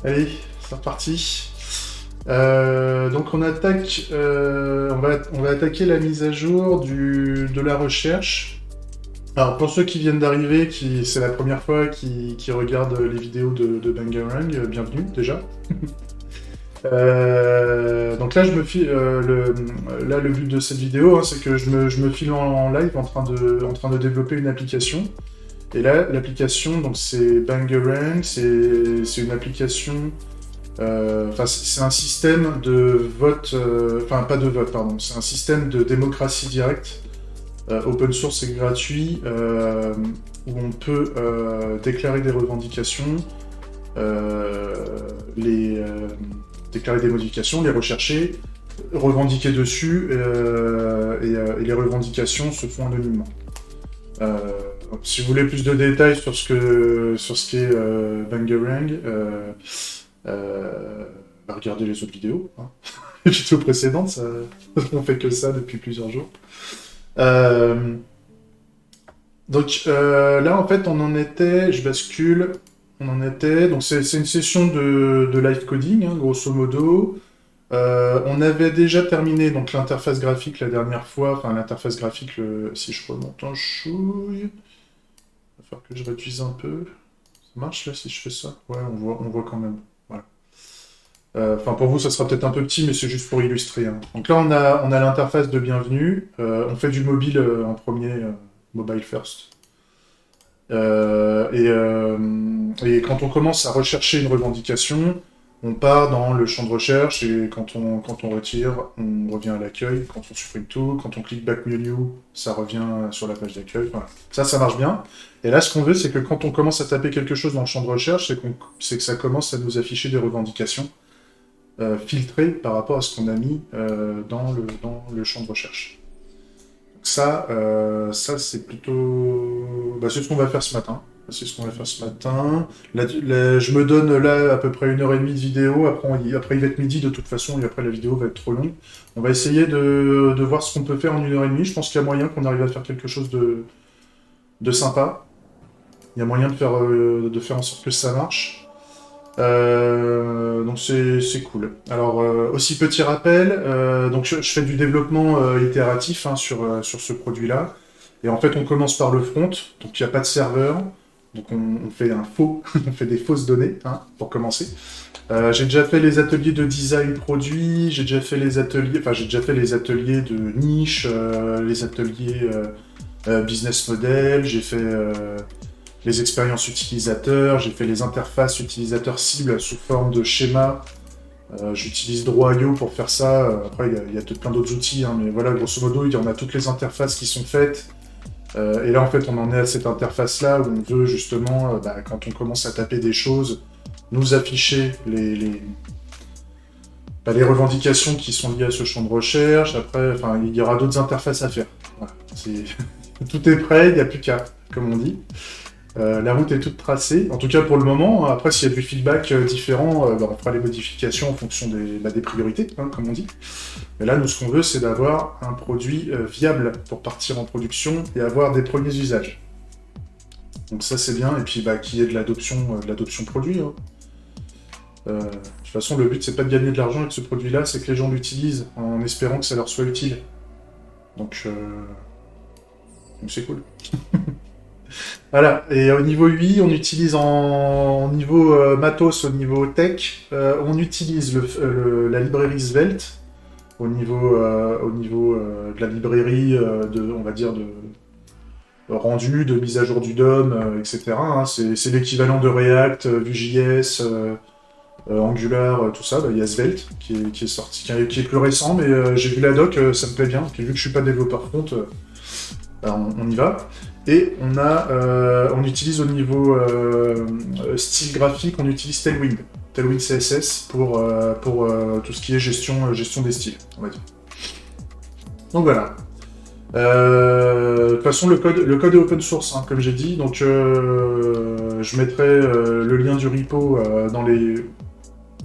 Allez, c'est reparti. Donc on attaque, on va attaquer la mise à jour de la recherche. Alors pour ceux qui viennent d'arriver, qui c'est la première fois qui regardent les vidéos de Bangarang, bienvenue déjà. Donc là, là, le but de cette vidéo, hein, c'est que je me filme en live en train de développer une application. Et là, l'application, donc c'est Bangarang, c'est une application. Enfin, c'est un système de vote, enfin pas de vote, pardon, c'est un système de démocratie directe, open source et gratuit, où on peut déclarer des revendications, euh, déclarer des modifications, les rechercher, revendiquer dessus, et les revendications se font anonymement. Euh, Si vous voulez plus de détails sur ce qu'est Bangarang, regardez les autres vidéos, hein. Les vidéos précédentes, on fait que ça depuis plusieurs jours. Euh, Là, en fait, on en était, je bascule, on en était, donc c'est une session de live coding, hein, grosso modo. On avait déjà terminé donc l'interface graphique la dernière fois, enfin l'interface graphique, si je remonte en chouille, il va falloir que je réduise un peu. Ça marche là si je fais ça? Ouais, on voit quand même. Voilà. Enfin, pour vous, ça sera peut-être un peu petit, mais c'est juste pour illustrer, hein. Donc là, on a l'interface de bienvenue. On fait du mobile en premier, mobile first. Et quand on commence à rechercher une revendication, on part dans le champ de recherche et quand on retire, on revient à l'accueil. Quand on supprime tout, quand on clique Back Menu, ça revient sur la page d'accueil. Voilà. Ça marche bien. Et là, ce qu'on veut, c'est que quand on commence à taper quelque chose dans le champ de recherche, c'est que ça commence à nous afficher des revendications filtrées par rapport à ce qu'on a mis dans le champ de recherche. Ça c'est plutôt... Bah, c'est ce qu'on va faire ce matin. C'est ce qu'on va faire ce matin. Je me donne là à peu près 1h30 de vidéo. Après, il va être midi de toute façon, et après la vidéo va être trop longue. On va essayer de voir ce qu'on peut faire en 1h30. Je pense qu'il y a moyen qu'on arrive à faire quelque chose de sympa. Il y a moyen de faire en sorte que ça marche. Donc c'est cool. Alors aussi petit rappel, donc je fais du développement itératif, hein, sur ce produit-là. Et en fait on commence par le front, donc il n'y a pas de serveur, donc on fait un faux, on fait des fausses données, hein, pour commencer. J'ai déjà fait les ateliers de design produit, j'ai déjà fait les ateliers, enfin j'ai déjà fait les ateliers de niche, les ateliers business model, j'ai fait les expériences utilisateurs, j'ai fait les interfaces utilisateurs cibles sous forme de schéma. J'utilise Draw.io pour faire ça. Après, il y a plein d'autres outils, hein, mais voilà, grosso modo, il y en a toutes les interfaces qui sont faites. Et là, en fait, on en est à cette interface-là où on veut justement, quand on commence à taper des choses, nous afficher les revendications qui sont liées à ce champ de recherche. Après, enfin, il y aura d'autres interfaces à faire. Voilà. Tout est prêt, il n'y a plus qu'à, comme on dit. La route est toute tracée, en tout cas pour le moment. Après, s'il y a du feedback différent, on fera les modifications en fonction des priorités, hein, comme on dit. Mais là, nous, ce qu'on veut, c'est d'avoir un produit viable pour partir en production et avoir des premiers usages. Donc ça, c'est bien. Et puis, qu'il y ait de l'adoption produit, hein. De toute façon, le but, c'est pas de gagner de l'argent avec ce produit-là, c'est que les gens l'utilisent en espérant que ça leur soit utile. Donc c'est cool. Voilà, et au niveau UI, on utilise au niveau matos, au niveau tech, on utilise la librairie Svelte, au niveau de la librairie on va dire, de rendu, de mise à jour du DOM, etc., hein. C'est l'équivalent de React, Vue.js, Angular, tout ça. Il y a Svelte qui est sorti, qui est plus récent, mais j'ai vu la doc, ça me plaît bien. Puis vu que je suis pas développeur front, on y va. Et on utilise au niveau style graphique, on utilise Tailwind. Tailwind CSS pour tout ce qui est gestion des styles, on va dire. Donc voilà. De toute façon, le code est open source, hein, comme j'ai dit. Donc je mettrai le lien du repo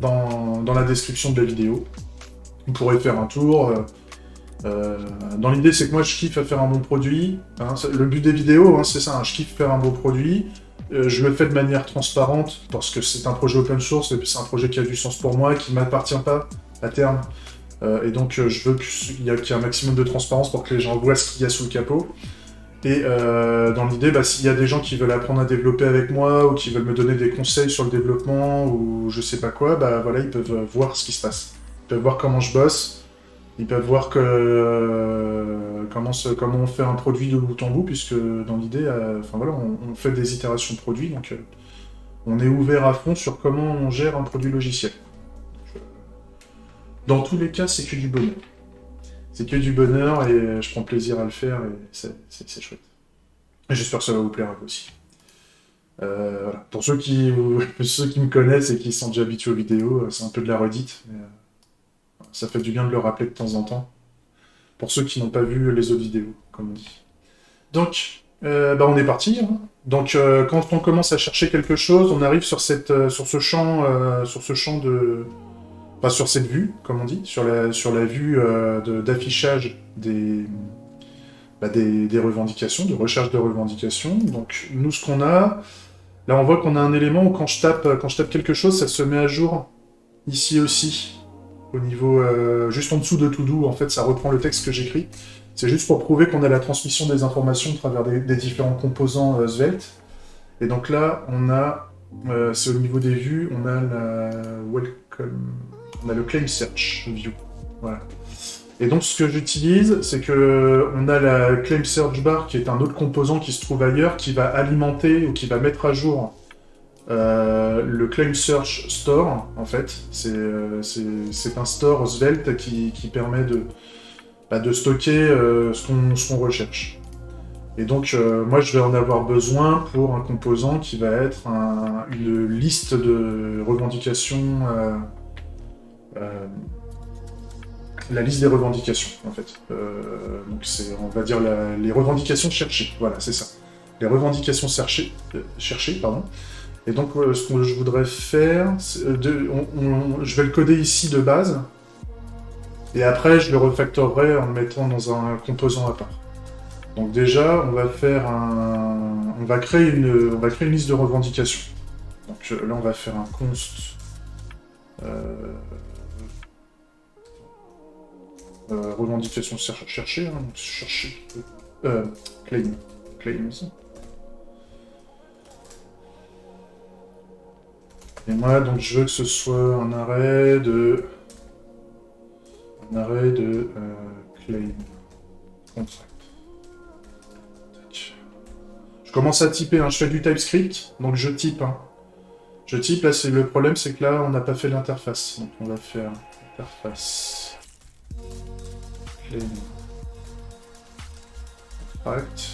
dans la description de la vidéo. Vous pourrez faire un tour. Dans l'idée, c'est que moi, je kiffe à faire un bon produit, hein. Le but des vidéos, hein, c'est ça, hein, je kiffe faire un bon produit. je le fais de manière transparente parce que c'est un projet open source et c'est un projet qui a du sens pour moi, qui m'appartient pas à terme. Et donc je veux qu'il y ait un maximum de transparence pour que les gens voient ce qu'il y a sous le capot. Et dans l'idée, bah, s'il y a des gens qui veulent apprendre à développer avec moi ou qui veulent me donner des conseils sur le développement ou je sais pas quoi, bah voilà, ils peuvent voir ce qui se passe. Ils peuvent voir comment je bosse. Ils peuvent voir comment on fait un produit de bout en bout, puisque dans l'idée, enfin voilà, on fait des itérations de produits, donc on est ouvert à fond sur comment on gère un produit logiciel. Dans tous les cas, c'est que du bonheur. C'est que du bonheur et je prends plaisir à le faire et c'est chouette. Et j'espère que ça va vous plaire aussi. Voilà. Pour ceux qui me connaissent et qui sont déjà habitués aux vidéos, c'est un peu de la redite, mais ça fait du bien de le rappeler de temps en temps. Pour ceux qui n'ont pas vu les autres vidéos, comme on dit. Donc, bah on est parti. Hein. Donc, quand on commence à chercher quelque chose, on arrive sur ce champ de, enfin, sur cette vue, comme on dit, sur la vue d'affichage des revendications, de recherche de revendications. Donc, nous, ce qu'on a, là, on voit qu'on a un élément où quand je tape quelque chose, ça se met à jour ici aussi. Au niveau, juste en dessous de To-Do, en fait, ça reprend le texte que j'écris. C'est juste pour prouver qu'on a la transmission des informations à travers des différents composants Svelte. Et donc là, c'est au niveau des vues, on a on a le Claim Search View. Voilà. Et donc ce que j'utilise, c'est que on a la Claim Search Bar, qui est un autre composant qui se trouve ailleurs, qui va alimenter ou qui va mettre à jour le Claim Search Store, en fait. C'est un store Svelte qui permet de stocker ce qu'on recherche. Et donc, moi, je vais en avoir besoin pour un composant qui va être une liste de revendications, la liste des revendications, en fait. Donc, c'est, on va dire, les revendications cherchées. Voilà, c'est ça. Les revendications cherchées, pardon. Et donc, ce que je voudrais faire, je vais le coder ici de base, et après, je le refactorerai en le mettant dans un composant à part. Donc déjà, on va créer une liste de revendications. Donc là, on va faire un const revendication cherchée, hein, donc chercher claims. Et moi, donc je veux que ce soit un arrêt de claim contract. Je commence à typer, hein, je fais du TypeScript, donc je type. Hein. Je type, là, le problème, c'est que là, on n'a pas fait l'interface. Donc on va faire interface claim contract.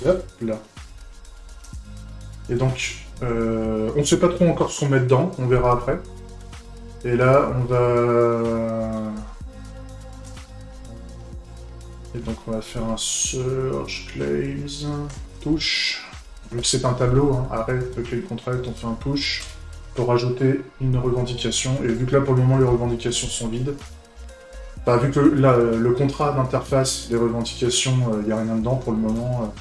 Hop, là. Et donc, on ne sait pas trop encore ce qu'on met dedans, on verra après. Et là, on va... Et donc on va faire un search claims, push. Vu que c'est un tableau, hein, arrêt, le claim contract, on fait un push pour rajouter une revendication. Et vu que là pour le moment les revendications sont vides, bah, vu que là le contrat d'interface des revendications, il n'y a rien dedans pour le moment,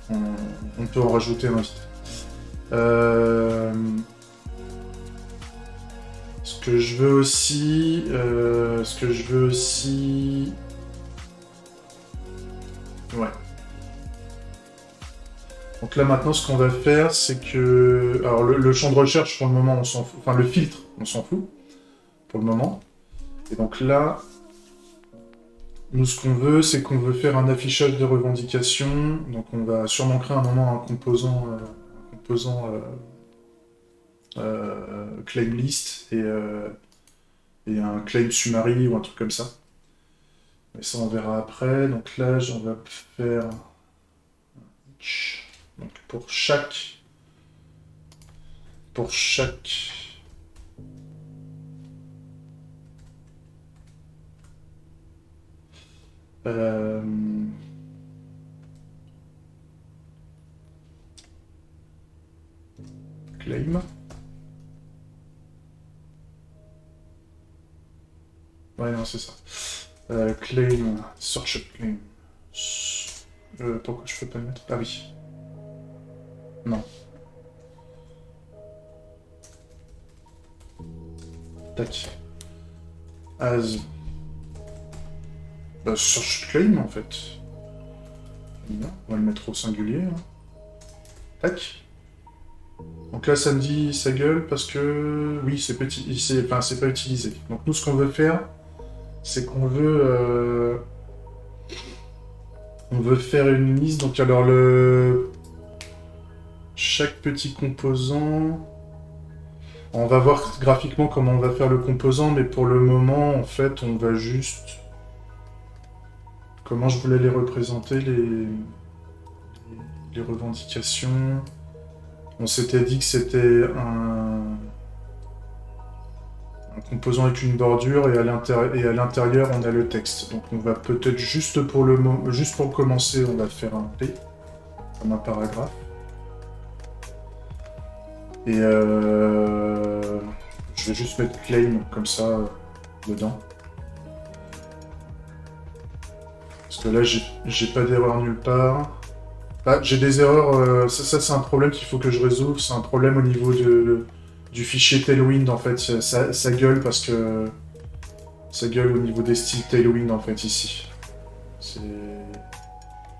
on peut en rajouter un vite. Ce que je veux aussi... Ouais. Donc là maintenant ce qu'on va faire c'est que... Alors le champ de recherche pour le moment on s'en fout. Enfin le filtre on s'en fout. Pour le moment. Et donc là... Nous ce qu'on veut c'est qu'on veut faire un affichage de revendications. Donc on va sûrement créer un moment un composant... claim list et un claim summary ou un truc comme ça. Mais ça on verra après. Donc là on va faire... Donc pour chaque claim. Ouais, non, c'est ça. Claim, search claim. Pourquoi je peux pas le mettre? Ah oui. Non. Tac. As. Bah, search claim en fait. Bien. On va le mettre au singulier. Hein. Tac. Donc là, ça me dit sa gueule parce que oui, c'est petit, enfin, c'est pas utilisé. Donc nous, ce qu'on veut faire, c'est qu'on veut, on veut faire une liste. Donc alors chaque petit composant, on va voir graphiquement comment on va faire le composant, mais pour le moment, en fait, on va juste, comment je voulais les représenter les revendications. On s'était dit que c'était un composant avec une bordure et à l'intérieur on a le texte. Donc on va peut-être juste juste pour commencer, on va faire un P comme un paragraphe. Et je vais juste mettre claim comme ça dedans. Parce que là j'ai pas d'erreur nulle part. Ah, j'ai des erreurs, ça c'est un problème qu'il faut que je résolve, c'est un problème au niveau du fichier Tailwind en fait, ça gueule parce que ça gueule au niveau des styles Tailwind en fait ici.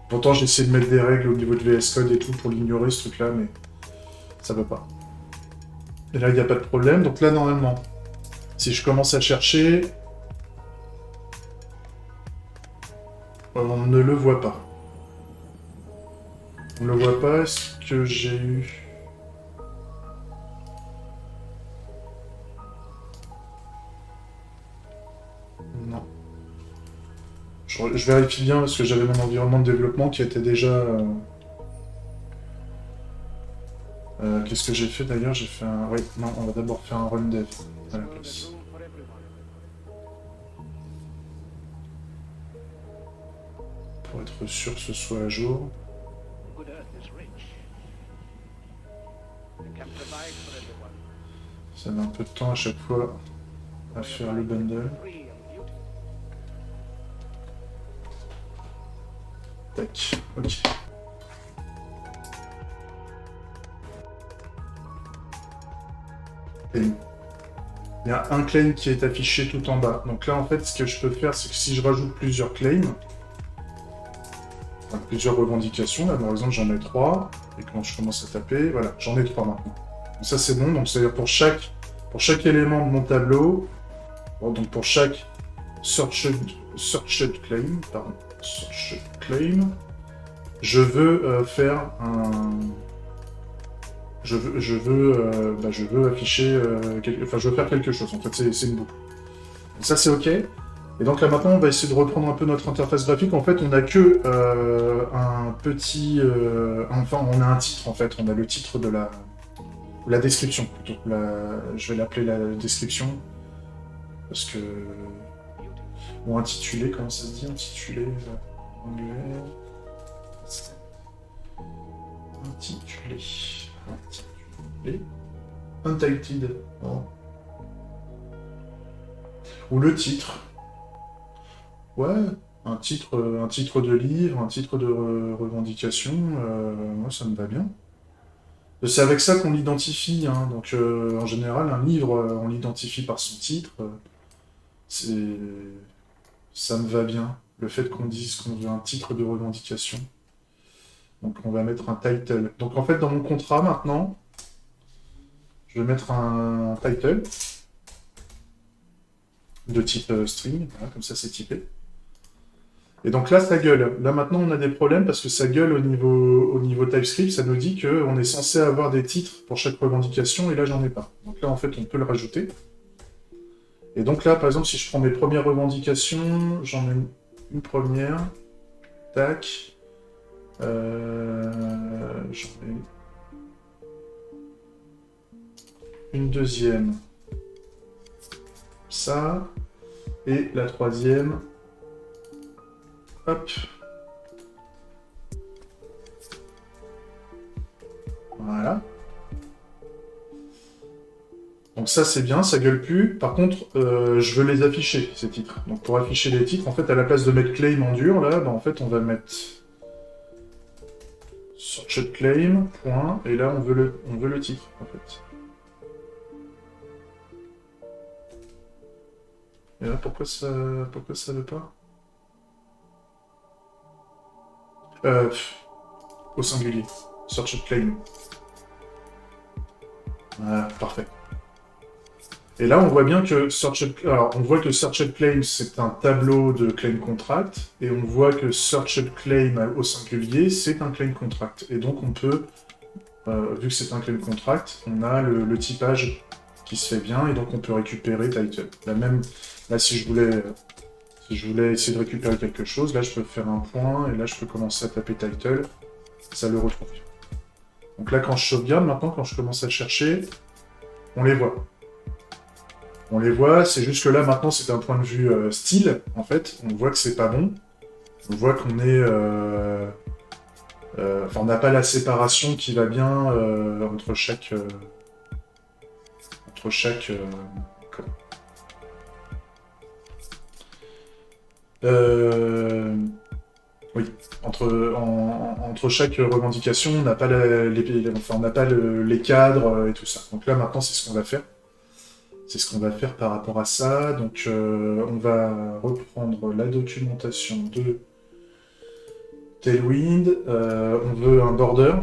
Pourtant j'ai essayé de mettre des règles au niveau de VS Code et tout pour l'ignorer ce truc là, mais ça veut pas. Et là il n'y a pas de problème, donc là normalement, si je commence à chercher, on ne le voit pas. On ne le voit pas, est-ce que j'ai eu... Non. Je vérifie bien parce que j'avais mon environnement de développement qui était déjà... qu'est-ce que j'ai fait d'ailleurs? J'ai fait un... Oui, non, on va d'abord faire un run dev à la place. Pour être sûr que ce soit à jour. Ça met un peu de temps à chaque fois à faire le bundle. Tac, ok. Et il y a un claim qui est affiché tout en bas. Donc là, en fait, ce que je peux faire, c'est que si je rajoute plusieurs claims, enfin, plusieurs revendications, là, par exemple, j'en ai 3, et quand je commence à taper, voilà, j'en ai 3 maintenant. Donc ça, c'est bon. Donc, c'est-à-dire pour chaque élément de mon tableau, bon, donc pour chaque searched claim, je veux faire un... Je veux afficher... Enfin, je veux faire quelque chose. En fait, c'est une boucle. Donc ça, c'est OK. Et donc là, maintenant, on va essayer de reprendre un peu notre interface graphique. En fait, on n'a que un petit... enfin, on a un titre, en fait. On a le titre de la description, plutôt. Je vais l'appeler la description. Parce que... Ou intitulé, comment ça se dit? Intitulé... anglais... Intitulé... Untitled. Oh. Ou le titre. Ouais, un titre de livre, un titre de revendication, moi ça me va bien. C'est avec ça qu'on l'identifie, hein. Donc en général, un livre, on l'identifie par son titre. C'est... Ça me va bien. Le fait qu'on dise qu'on veut un titre de revendication. Donc on va mettre un title. Donc en fait, dans mon contrat maintenant, je vais mettre un title de type string, voilà, comme ça c'est typé. Et donc là, ça gueule. Là, maintenant, on a des problèmes parce que ça gueule au niveau TypeScript. Ça nous dit qu'on est censé avoir des titres pour chaque revendication, et là, j'en ai pas. Donc là, en fait, on peut le rajouter. Et donc là, par exemple, si je prends mes premières revendications, j'en ai une première. Tac. J'en ai une deuxième. Ça. Et la troisième. Hop. Voilà. Donc ça c'est bien, ça gueule plus. Par contre, je veux les afficher, ces titres. Donc pour afficher les titres, en fait, à la place de mettre claim en dur, là, bah, en fait, on va mettre search claim, point, et là, on veut le titre, en fait. Et là, pourquoi ça veut pas au singulier. Search claim. Voilà, parfait. Et là, on voit bien que alors, on voit que Search Claim, c'est un tableau de claim contract, et on voit que Search Claim au singulier, c'est un claim contract. Et donc, on peut, vu que c'est un claim contract, on a le typage qui se fait bien, et donc on peut récupérer title. Là, si je voulais essayer de récupérer quelque chose, là, je peux faire un point, et là, je peux commencer à taper title, ça le retrouve. Donc là, quand je sauvegarde, maintenant, quand je commence à chercher, on les voit. On les voit, c'est juste que là, maintenant, c'est d'un point de vue style, en fait. On voit que c'est pas bon. On voit qu'on est... Enfin, on n'a pas la séparation qui va bien entre chaque... comment oui, entre chaque revendication, on n'a pas, on n'a pas les cadres et tout ça. Donc là, maintenant, c'est ce qu'on va faire. C'est ce qu'on va faire par rapport à ça. Donc, on va reprendre la documentation de Tailwind. On veut un border.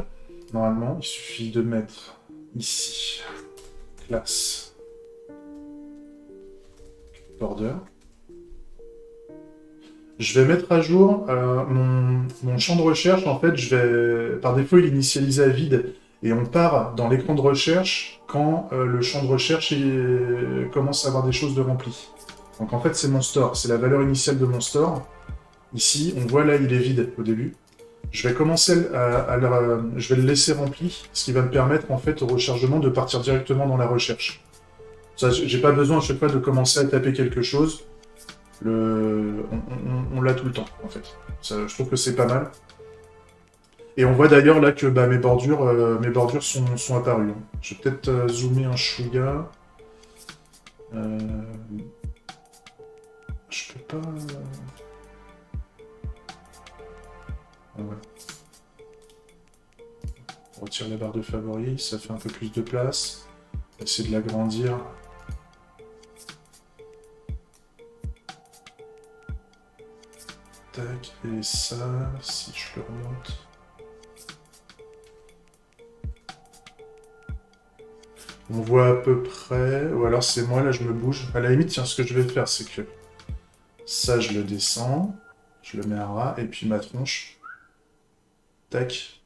Normalement, il suffit de mettre ici, classe, border. Je vais mettre à jour mon champ de recherche. En fait, par défaut, il est initialisé à vide. Et on part dans l'écran de recherche quand le champ de recherche commence à avoir des choses de remplies. Donc en fait, c'est mon store. C'est la valeur initiale de mon store. Ici, on voit là, il est vide au début. Je vais commencer je vais le laisser rempli, ce qui va me permettre en fait au rechargement de partir directement dans la recherche. Ça, j'ai pas besoin à chaque fois de commencer à taper quelque chose. On l'a tout le temps, en fait. Ça, je trouve que c'est pas mal. Et on voit d'ailleurs là que bah, mes bordures sont apparues. Hein. Je vais peut-être zoomer un chouïa. Je peux pas... Ah ouais. On retire la barre de favoris, ça fait un peu plus de place. On va essayer de l'agrandir. Tac, et ça, si je le remonte... On voit à peu près... Ou alors c'est moi, là je me bouge. À la limite, tiens, ce que je vais faire, c'est que... Ça, je le descends. Je le mets à ras. Et puis ma tronche. Tac.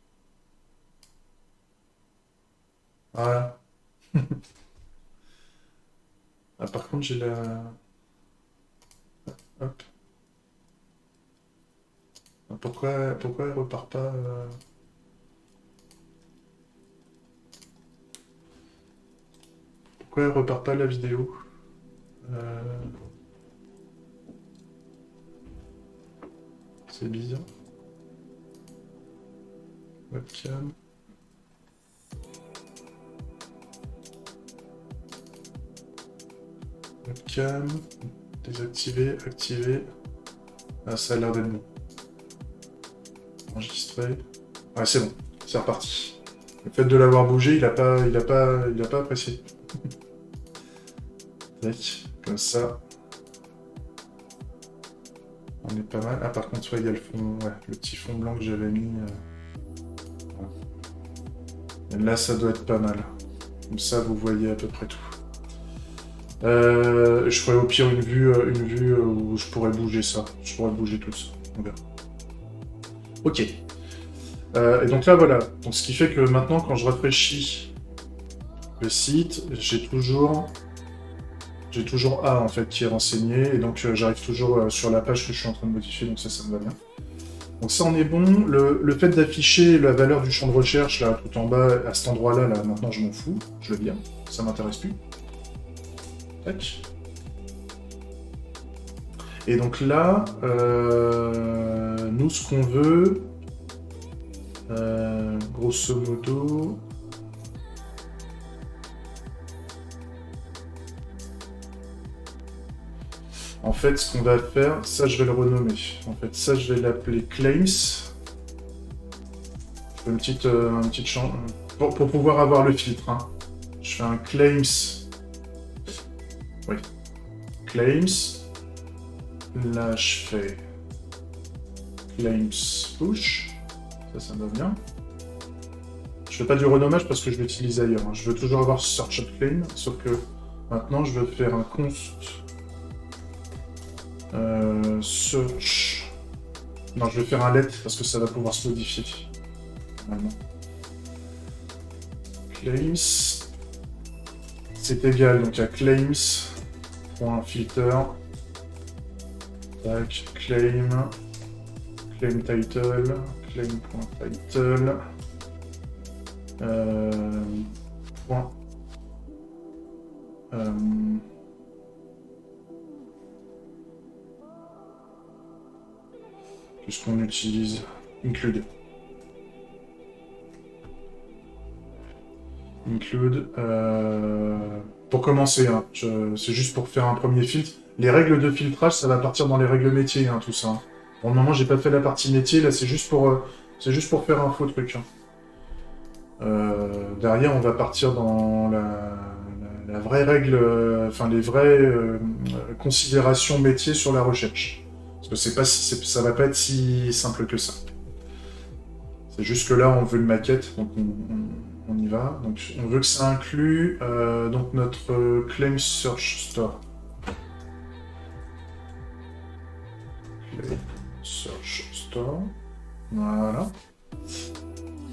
Voilà. Ah, par contre, j'ai la... Hop. Pourquoi elle repart pas Pourquoi elle repart pas la vidéo C'est bizarre. Webcam. Webcam. Désactiver, activer. Ah, ça a l'air d'être bon. Enregistrer. Ah, c'est bon. C'est reparti. Le fait de l'avoir bougé, il a pas apprécié. Tac, comme ça. On est pas mal. Ah, par contre, ouais, il y a le fond, ouais, le petit fond blanc que j'avais mis. Voilà. Et là, ça doit être pas mal. Comme ça, vous voyez à peu près tout. Je ferai au pire une vue où je pourrais bouger ça. Je pourrais bouger tout ça. On verra. Ok. Et donc là, voilà. Donc, ce qui fait que maintenant, quand je rafraîchis le site, j'ai toujours A en fait qui est renseigné, et donc j'arrive toujours sur la page que je suis en train de modifier, donc ça me va bien. Donc ça, on est bon. Le fait d'afficher la valeur du champ de recherche, là, tout en bas, à cet endroit-là, là, maintenant, je m'en fous. Je le vire. Ça m'intéresse plus. Tac. Et donc là, nous, ce qu'on veut, grosso modo... En fait, ce qu'on va faire, ça je vais le renommer. En fait, ça je vais l'appeler claims. Je fais un petit champ pour pouvoir avoir le filtre. Hein. Je fais un claims. Oui. Claims. Là, je fais claims push. Ça me va bien. Je fais pas du renommage parce que je l'utilise ailleurs. Hein. Je veux toujours avoir search of claim, sauf que maintenant je veux faire un const search. Non, je vais faire un let parce que ça va pouvoir se modifier. Normalement. Claims. C'est égal donc à claims.filter. Tac, claim. Claim title. Claim.title. Point. Qu'est-ce qu'on utilise? Include. Include. Pour commencer, hein, c'est juste pour faire un premier filtre. Les règles de filtrage, ça va partir dans les règles métiers, hein, tout ça. Hein. Pour le moment, j'ai pas fait la partie métier, là, c'est juste pour faire un faux truc. Hein. Derrière, on va partir dans la vraie règle, enfin les vraies considérations métiers sur la recherche. Parce que ça va pas être si simple que ça. C'est juste que là, on veut une maquette, donc on y va. Donc, on veut que ça inclue donc notre Claim Search Store. Claim Search Store. Voilà.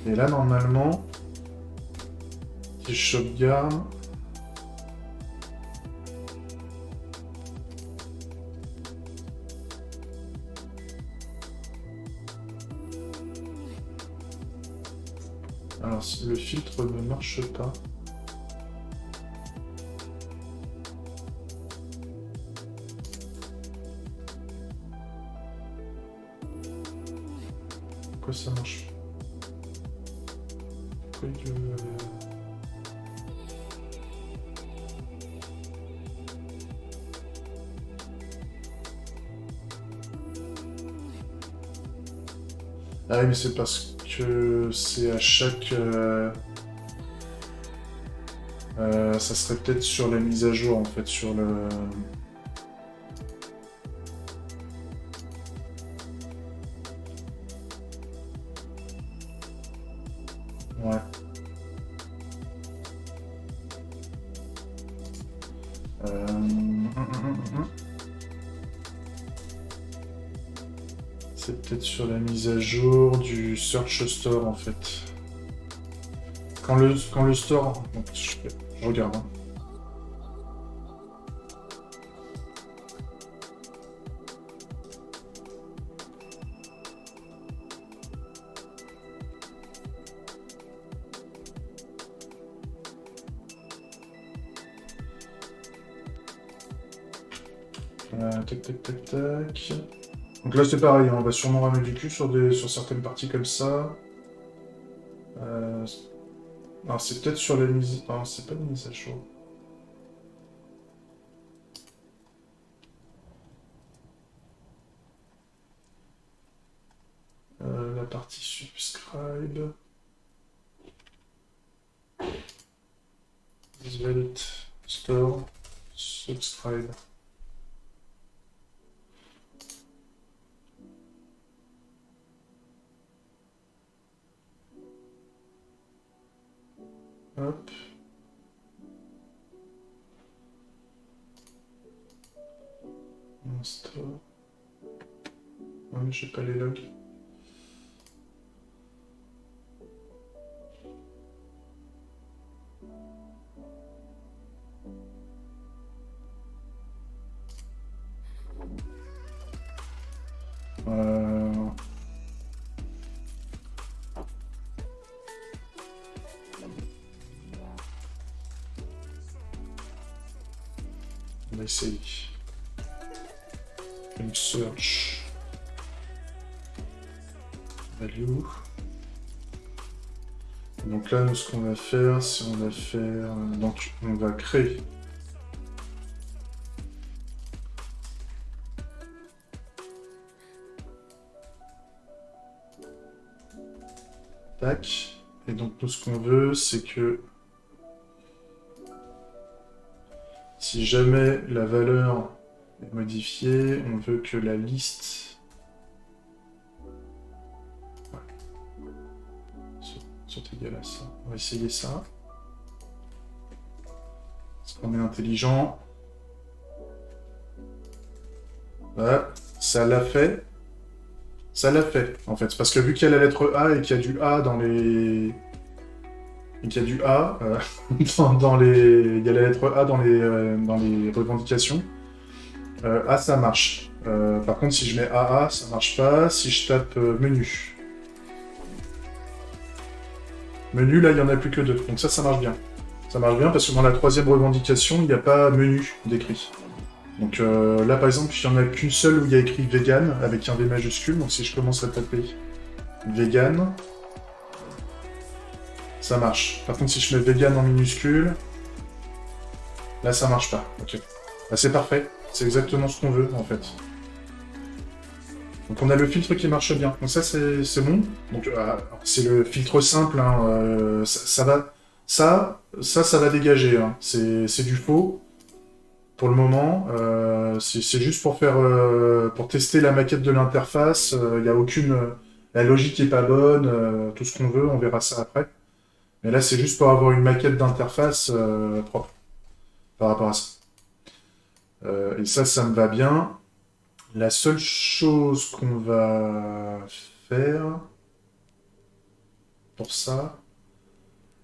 Et là, normalement, si je sauvegarde... Alors, si le filtre ne marche pas... Pourquoi ça marche pas? Pourquoi il... Ah oui, mais c'est parce que c'est à chaque... ça serait peut-être sur la mise à jour, en fait, sur le... Ouais. C'est peut-être sur la mise à jour du Search Store, en fait. Quand le store... Donc, je regarde. Hein. Tac, tac, tac, tac. Donc là, c'est pareil, hein, on va sûrement ramener du cul sur certaines parties comme ça. Alors, c'est peut-être sur la mise... Non, c'est pas une mise à jour. La partie subscribe. Svelte store. Subscribe. Hop. Install. Ah, mais j'ai pas les logs. On va essayer. Une search. Value. Donc là, nous, ce qu'on va faire, c'est on va faire... Donc, on va créer Tac. Et donc tout ce qu'on veut, c'est que si jamais la valeur est modifiée, on veut que la liste soit égale à ça. On va essayer ça. Parce qu'on est intelligent. Voilà, ça l'a fait. Ça l'a fait, en fait. Parce que vu qu'il y a la lettre A et qu'il y a du A dans les... Et qu'il y a du A dans les... Il y a la lettre A dans les revendications. A, ça marche. Par contre, si je mets AA, ça marche pas. Si je tape menu. Menu, là, il n'y en a plus que deux. Donc ça marche bien. Ça marche bien parce que dans la troisième revendication, il n'y a pas menu décrit. Donc là, par exemple, il n'y en a qu'une seule où il y a écrit vegan avec un V majuscule. Donc si je commence à taper vegan, ça marche. Par contre, si je mets vegan en minuscule, là, ça marche pas. Ok. Bah, c'est parfait. C'est exactement ce qu'on veut, en fait. Donc on a le filtre qui marche bien. Donc ça, c'est bon. Donc c'est le filtre simple. Hein, ça va... Ça va dégager. Hein. C'est du faux. Pour le moment, c'est juste pour faire, pour tester la maquette de l'interface. Il y a aucune, la logique est pas bonne. Tout ce qu'on veut, on verra ça après. Mais là, c'est juste pour avoir une maquette d'interface propre par rapport à ça. Et ça me va bien. La seule chose qu'on va faire pour ça.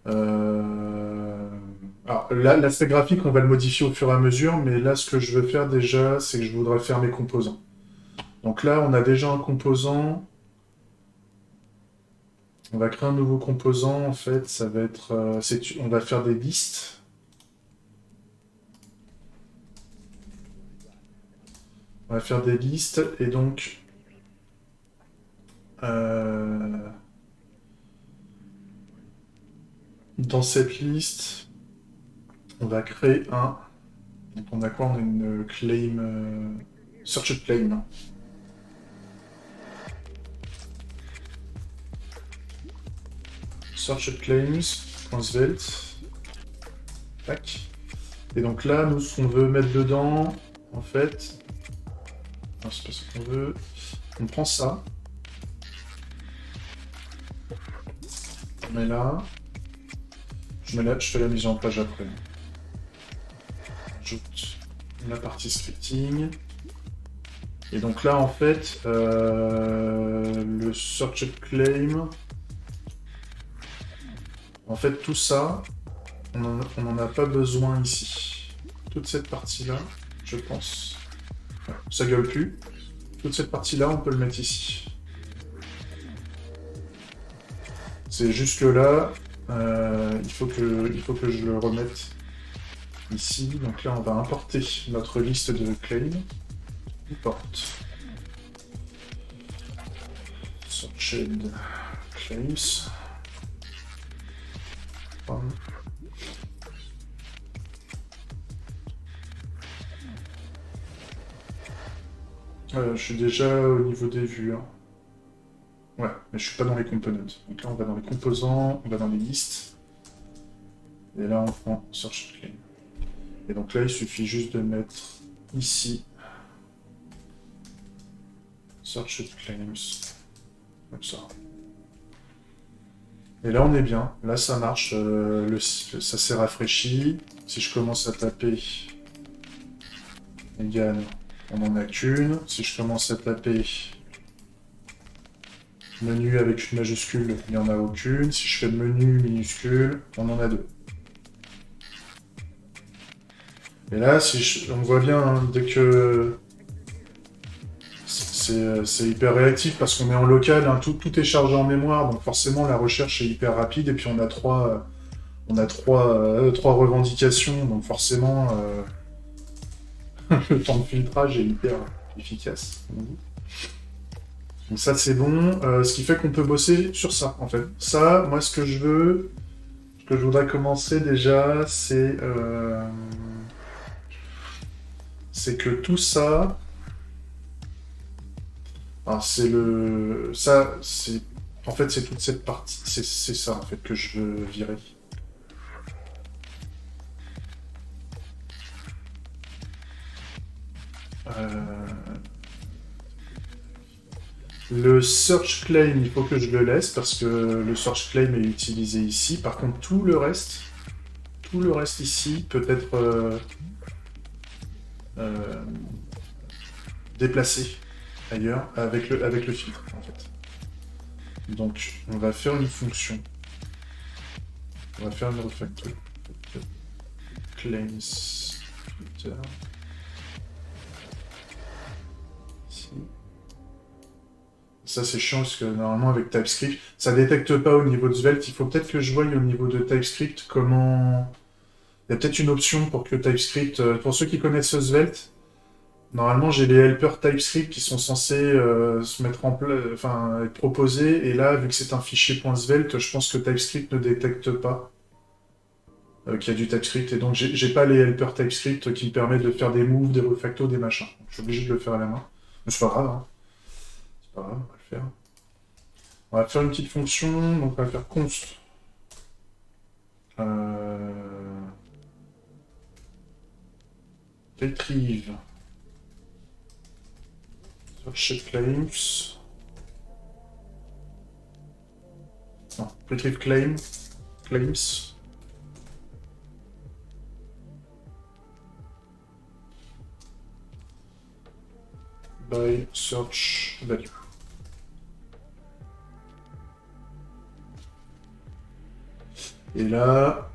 Alors, l'aspect graphique, on va le modifier au fur et à mesure, mais là, ce que je veux faire déjà, c'est que je voudrais faire mes composants. Donc là, on a déjà un composant. On va créer un nouveau composant, en fait, ça va être... on va faire des listes. On va faire des listes, et donc... dans cette liste, on va créer un... Donc on a quoi? On a une claim... search claim. Search claims, .svelte. Tac. Et donc là, nous, ce qu'on veut mettre dedans, en fait... Non, c'est pas ce qu'on veut. On prend ça. On met là. Je fais la mise en page après. J'ajoute la partie scripting. Et donc là, en fait, le search claim, en fait, tout ça, on n'en a pas besoin ici. Toute cette partie-là, je pense. Ouais, ça gueule plus. Toute cette partie-là, on peut le mettre ici. C'est juste que là, il faut que je le remette ici. Donc là, on va importer notre liste de claims. Import. Searched claims. Je suis déjà au niveau des vues. Hein. Ouais, mais je suis pas dans les components. Donc là, on va dans les composants, on va dans les listes. Et là, on prend search claim. Et donc là, il suffit juste de mettre ici search claims. Comme ça. Et là, on est bien. Là, ça marche. Ça s'est rafraîchi. Si je commence à taper égal, on n'en a qu'une. Si je commence à taper menu avec une majuscule, il n'y en a aucune. Si je fais menu minuscule, on en a deux. Et là, on voit bien, hein, dès que... C'est hyper réactif parce qu'on est en local, hein, tout est chargé en mémoire, donc forcément la recherche est hyper rapide, et puis on a trois revendications, donc forcément le temps de filtrage est hyper efficace. Donc ça c'est bon, ce qui fait qu'on peut bosser sur ça en fait. Ça, moi ce que je voudrais commencer déjà, c'est que tout ça... Alors c'est le... Ça, c'est En fait, c'est toute cette partie, c'est ça en fait que je veux virer. Euh, Le search claim, il faut que je le laisse parce que le search claim est utilisé ici. Par contre, tout le reste ici peut être euh, déplacé ailleurs avec le filtre en fait. Donc, on va faire une fonction. On va faire une refactor. Claims filter. Ici. Ça, c'est chiant parce que normalement, avec TypeScript, ça détecte pas au niveau de Svelte. Il faut peut-être que je voie au niveau de TypeScript comment. Il y a peut-être une option pour que TypeScript. Pour ceux qui connaissent Svelte, normalement, j'ai les helpers TypeScript qui sont censés se mettre en place, enfin, être proposés. Et là, vu que c'est un fichier .svelte, je pense que TypeScript ne détecte pas qu'il y a du TypeScript. Et donc, j'ai pas les helpers TypeScript qui me permettent de faire des moves, des refactos, des machins. Donc, je suis obligé de le faire à la main. Mais c'est pas grave, hein. C'est pas grave, on va le faire. On va faire une petite fonction, donc on va faire const. Euh... Retrieve. Search claims. Non, retrieve claims. By search value. Et là,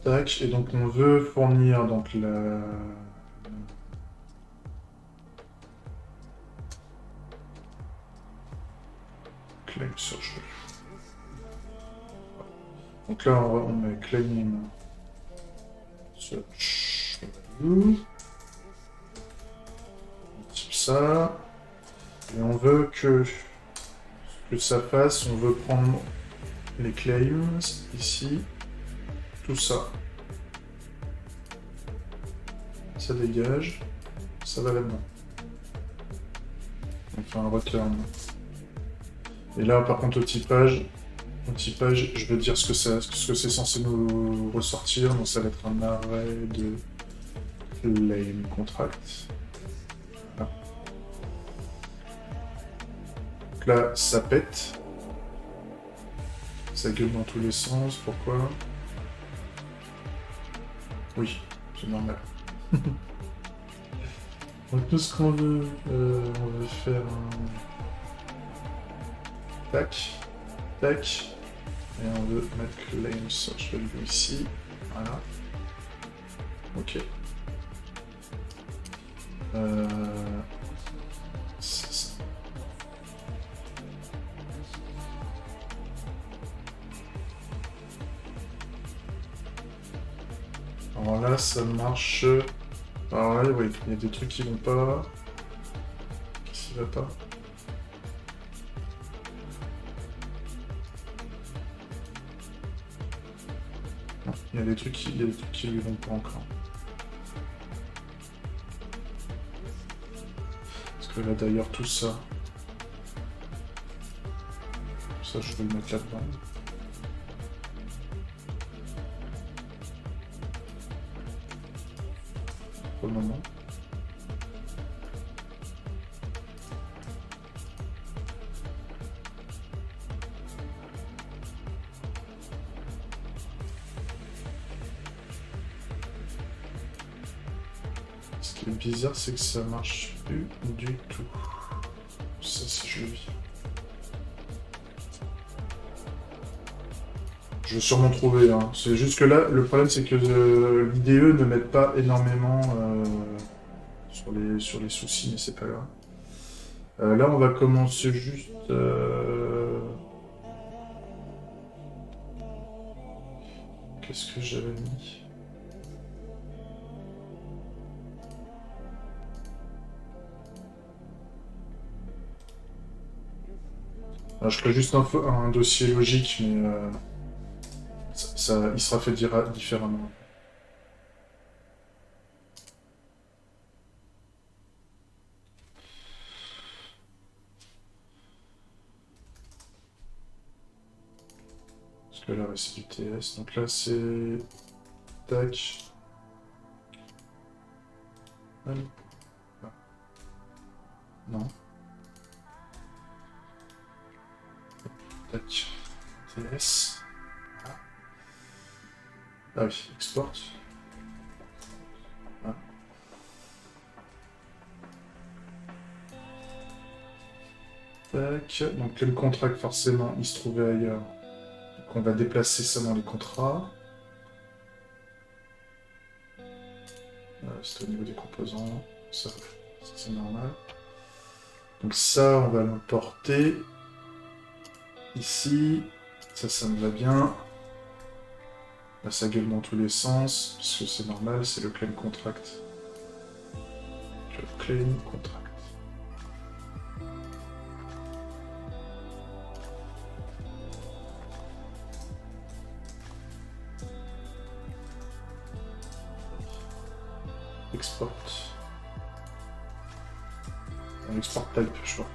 tac, et donc on veut fournir donc la claim search value. Donc là on met claim search value. Type ça. Et on veut que ça fasse, on veut prendre les claims ici, tout ça. Ça dégage, ça va là-dedans. On fait un return. Et là, par contre, au typage, je veux dire ce que c'est censé nous ressortir. Donc ça va être un array de claim contract. Voilà. Donc là, ça pète. Ça gueule dans tous les sens. Pourquoi? Oui, c'est normal. Donc tout ce qu'on veut, on veut faire un... Tac, tac. Et on veut mettre claim search value ici. Voilà. Ok. C'est ça. Alors là, ça marche. Alors là, oui, il y a des trucs qui vont pas. Qu'est-ce qui va pas? Non, il y a des trucs qui lui vont pas encore. Parce que là, d'ailleurs, tout ça. Ça, je vais le mettre là-dedans. Pour le moment. Ce qui est bizarre, c'est que ça marche plus du tout. Ça, si je le vis. Je vais sûrement trouver, hein. C'est juste que là, le problème, c'est que l'IDE ne m'aide pas énormément sur les soucis, mais c'est pas grave. Là, on va commencer juste... Qu'est-ce que j'avais mis? Alors, je crée juste un dossier logique, mais il sera fait différemment. que là, ouais, c'est du TS. Donc là, c'est... Tac. Allez. Ah. Non. Tac. TS. Ah oui, export. Ah. Tac. Donc le contract, forcément, il se trouvait ailleurs. Donc on va déplacer ça dans les contrats. C'est au niveau des composants. Ça c'est normal. Donc ça, on va l'importer ici. Ça me va bien. Là, ça gueule dans tous les sens, parce que c'est normal, c'est le claim contract. Le claim contract. Export. Un export type, je crois.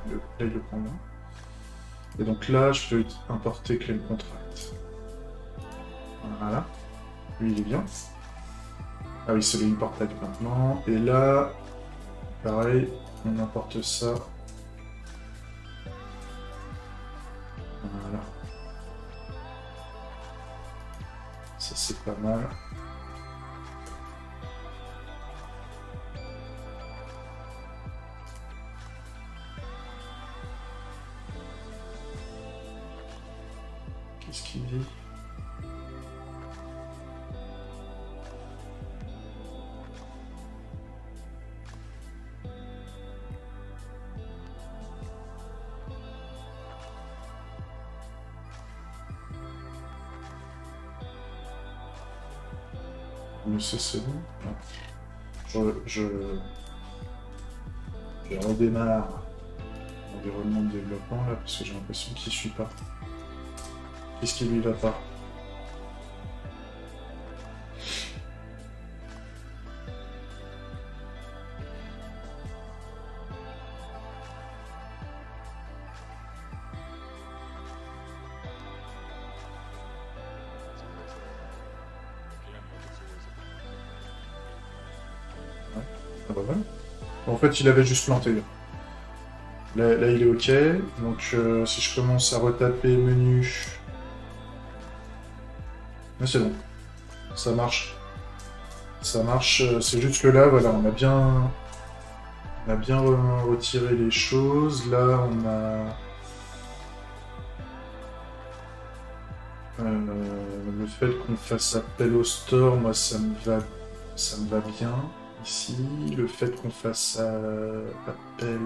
Là, il le prend bien. Et donc là, je peux importer claim contract. Voilà. Lui, il est bien. Ah oui, c'est le import type maintenant. Et là, pareil, on importe ça. Voilà. Ça, c'est pas mal. Qu'est-ce qu'il dit? Mais c'est bon. Je redémarre l'environnement de développement là parce que j'ai l'impression qu'il suit pas. Qu'est-ce qui lui va pas? Ouais. Ah bah voilà. En fait, il avait juste planté. Là, il est OK. Donc, si je commence à retaper menu... Mais c'est bon. Ça marche. Ça marche. C'est juste que là, voilà, on a bien retiré les choses. Là, on a... le fait qu'on fasse appel au store, moi, ça me va bien. Ici, le fait qu'on fasse appel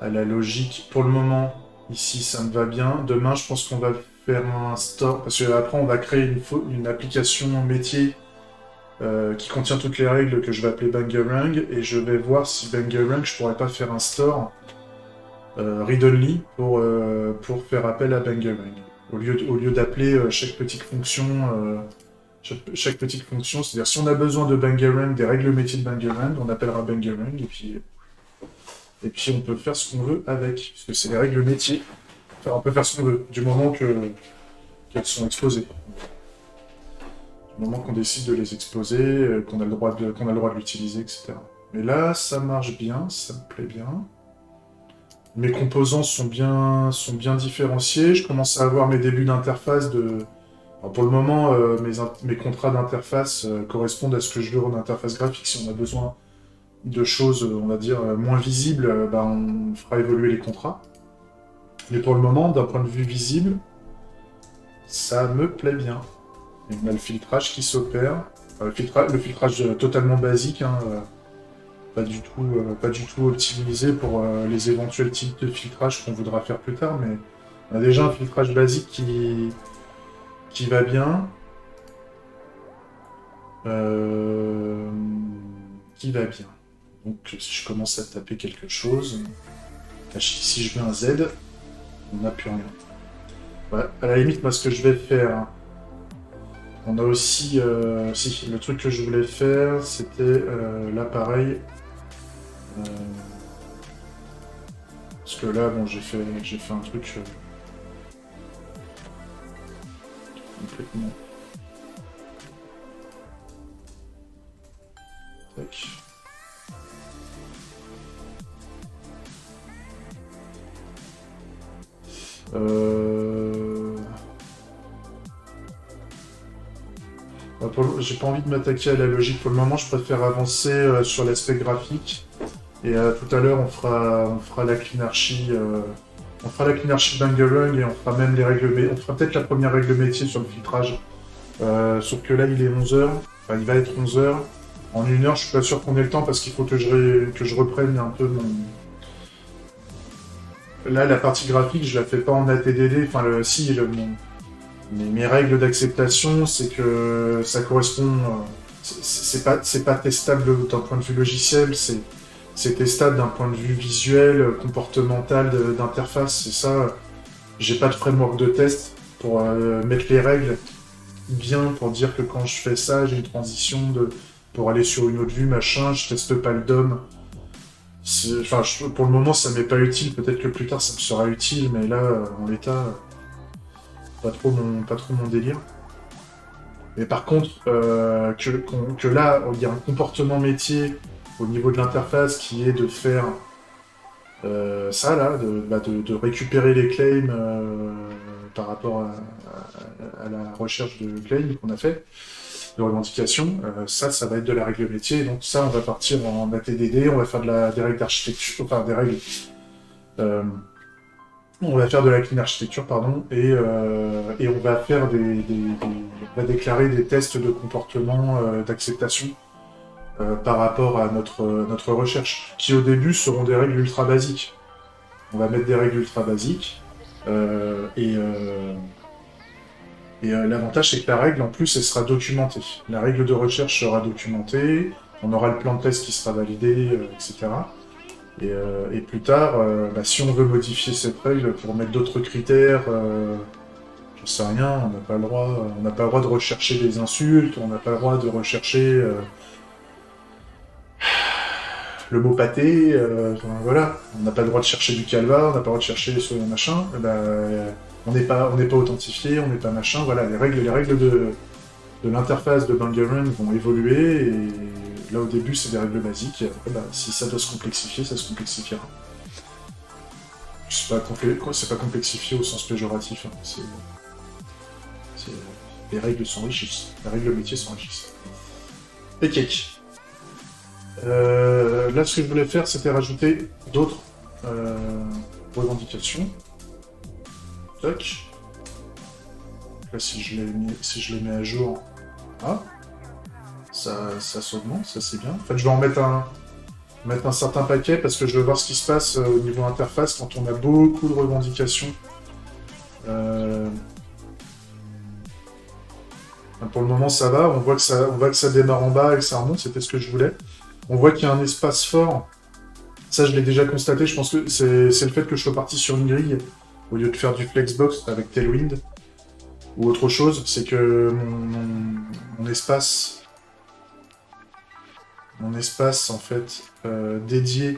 à la logique, pour le moment, ici, ça me va bien. Demain, je pense qu'on va faire un store, parce qu'après, on va créer une application métier qui contient toutes les règles que je vais appeler Bangarang, et je vais voir si Bangarang, je pourrais pas faire un store read-only pour faire appel à Bangarang. Au lieu d'appeler chaque petite fonction, chaque petite fonction, c'est-à-dire si on a besoin de Bangarang, des règles métiers de Bangarang, on appellera Bangarang, et puis on peut faire ce qu'on veut avec, parce que c'est les règles métiers. Enfin, on peut faire ce qu'on veut, du moment qu'elles sont exposées. Du moment qu'on décide de les exposer, qu'on a le droit de l'utiliser, etc. Mais là, ça marche bien, ça me plaît bien. Mes composants sont bien différenciés. Je commence à avoir mes débuts d'interface de... Alors pour le moment, mes contrats d'interface correspondent à ce que je veux en interface graphique. Si on a besoin de choses, on va dire, moins visibles, on fera évoluer les contrats. Mais pour le moment, d'un point de vue visible, ça me plaît bien. Et on a le filtrage qui s'opère. Le filtrage totalement basique, hein, pas du tout optimisé pour les éventuels types de filtrage qu'on voudra faire plus tard, mais on a déjà un filtrage basique qui va bien. Qui va bien. Donc si je commence à taper quelque chose, si je veux un Z, on n'a plus rien. Ouais, à la limite, moi ce que je vais faire, on a aussi, si, le truc que je voulais faire, c'était là pareil, Parce que là, bon, j'ai fait un truc complètement... Tac. J'ai pas envie de m'attaquer à la logique pour le moment, je préfère avancer sur l'aspect graphique. Et tout à l'heure, on fera la clean archi, on fera la clean archi Bangarang et on fera même les règles, on fera peut-être la première règle métier sur le filtrage. Sauf que là, il est 11 heures, enfin, il va être 11 heures. En 1 heure, je suis pas sûr qu'on ait le temps parce qu'il faut que je reprenne un peu mon... Là, la partie graphique, je la fais pas en ATDD, enfin, si, mes règles d'acceptation, c'est que ça correspond... c'est pas testable d'un point de vue logiciel, c'est testable d'un point de vue visuel, comportemental, d'interface. C'est ça, j'ai pas de framework de test pour mettre les règles bien, pour dire que quand je fais ça, j'ai une transition pour aller sur une autre vue, machin, je teste pas le DOM. Enfin, pour le moment, ça m'est pas utile, peut-être que plus tard, ça me sera utile, mais là, en l'état, pas trop mon délire. Mais par contre, que là, il y a un comportement métier au niveau de l'interface qui est de faire ça, là, de récupérer les claims par rapport à la recherche de claims qu'on a fait, de revendication. Ça va être de la règle métier. Donc ça, on va partir en ATDD, on va faire des règles d'architecture, enfin des règles... on va faire de la clean architecture, pardon, et on va faire on va déclarer des tests de comportement d'acceptation par rapport à notre recherche, qui au début seront des règles ultra basiques. On va mettre des règles ultra basiques, l'avantage c'est que la règle en plus elle sera documentée. La règle de recherche sera documentée, on aura le plan de test qui sera validé, etc. Et plus tard, si on veut modifier cette règle pour mettre d'autres critères, j'en sais rien, on n'a pas le droit de rechercher des insultes, on n'a pas le droit de rechercher le mot pâté, enfin, voilà, on n'a pas le droit de chercher du calva, on n'a pas le droit de chercher ce machin, on n'est pas authentifié, on n'est pas machin, voilà, les règles de l'interface de Bangarang vont évoluer, et là au début c'est des règles basiques, et après, si ça doit se complexifier, ça se complexifiera. C'est pas complexifié au sens péjoratif, hein. Les règles s'enrichissent, les règles métiers s'enrichissent. Et cake. Là, ce que je voulais faire, c'était rajouter d'autres revendications. Tac. Là, si je les mets à jour, ah, ça s'augmente, ça c'est bien. En fait, je vais en mettre un certain paquet parce que je veux voir ce qui se passe au niveau interface quand on a beaucoup de revendications. Pour le moment, ça va. On voit que ça démarre en bas et que ça remonte. C'était ce que je voulais. On voit qu'il y a un espace fort. Ça, je l'ai déjà constaté. Je pense que c'est le fait que je sois parti sur une grille au lieu de faire du Flexbox avec Tailwind ou autre chose. C'est que mon espace, en fait, dédié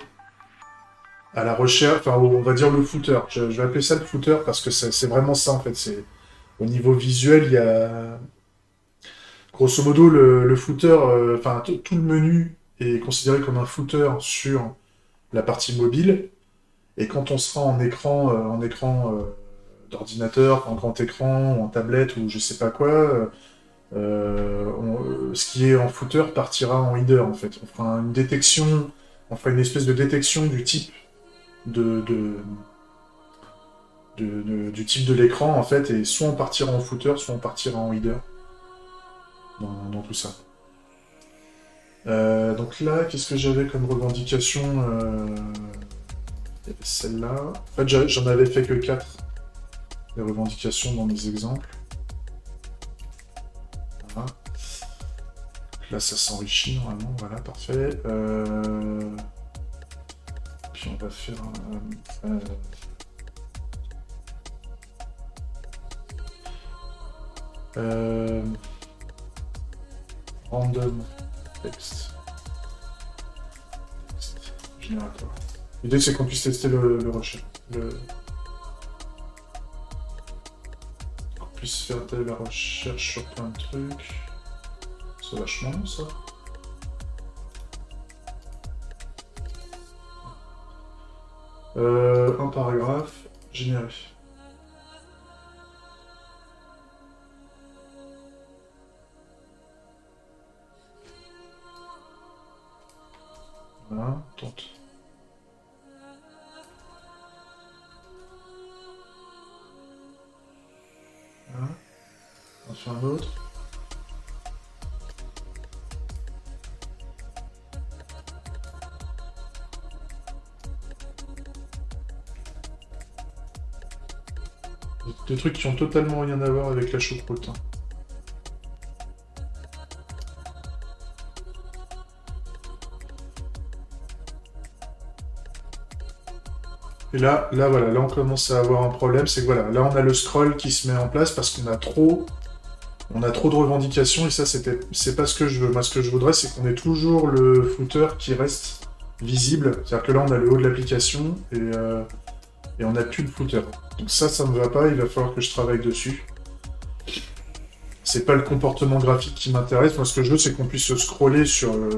à la recherche, enfin, on va dire le footer. Je vais appeler ça le footer parce que c'est vraiment ça, en fait. Au niveau visuel, il y a... Grosso modo, le footer, enfin, tout le menu est considéré comme un footer sur la partie mobile. Et quand on sera en écran, d'ordinateur, en grand écran, ou en tablette, ou je sais pas quoi, ce qui est en footer partira en header, en fait. On fera une détection, on fera une espèce de détection du type du type de l'écran, en fait, et soit on partira en footer, soit on partira en header dans tout ça. Donc là, qu'est-ce que j'avais comme revendication Il y avait celle-là. En fait, j'en avais fait que 4, les revendications dans mes exemples. Voilà. Là, ça s'enrichit normalement, voilà, parfait. Puis on va faire random text générateur. L'idée, c'est qu'on puisse tester le recherche. Qu'on puisse faire de la recherche sur plein de trucs. C'est vachement bon, ça. Un paragraphe, généré. Voilà, tente. Voilà. On en fait un autre. Des trucs qui ont totalement rien à voir avec la choucroute. Hein. Et là, voilà, là on commence à avoir un problème, c'est que voilà, là on a le scroll qui se met en place parce qu'on a trop de revendications et ça c'est pas ce que je veux. Moi ce que je voudrais c'est qu'on ait toujours le footer qui reste visible. C'est-à-dire que là on a le haut de l'application et on n'a plus de footer. Donc ça me va pas, il va falloir que je travaille dessus. C'est pas le comportement graphique qui m'intéresse, moi ce que je veux c'est qu'on puisse se scroller sur le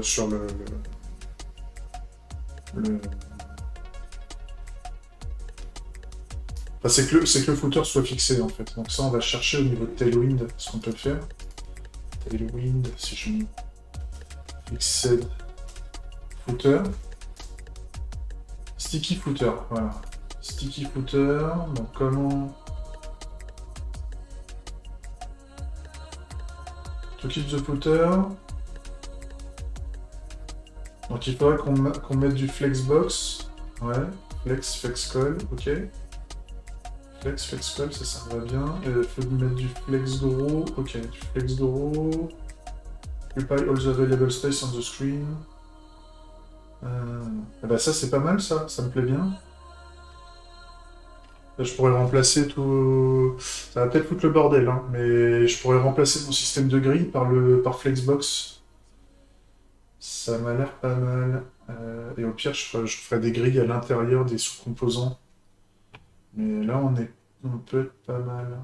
Enfin, c'est que le footer soit fixé en fait. Donc ça on va chercher au niveau de Tailwind ce qu'on peut faire. Tailwind, si je mets fixed footer. Sticky footer, voilà. Sticky footer, donc comment... To keep the footer. Donc il faudrait qu'on mette du flexbox. Ouais, flexcall, ok. Flexcall, ça va bien. Il faut mettre du flex grow, ok. Du flex grow. Occupy all the available space on the screen. Et bah ça c'est pas mal ça me plaît bien. Là, je pourrais remplacer tout... Ça va peut-être foutre le bordel, hein, mais je pourrais remplacer mon système de grille par Flexbox. Ça m'a l'air pas mal. Et au pire, je ferai des grilles à l'intérieur des sous-composants. Mais là, on peut être pas mal.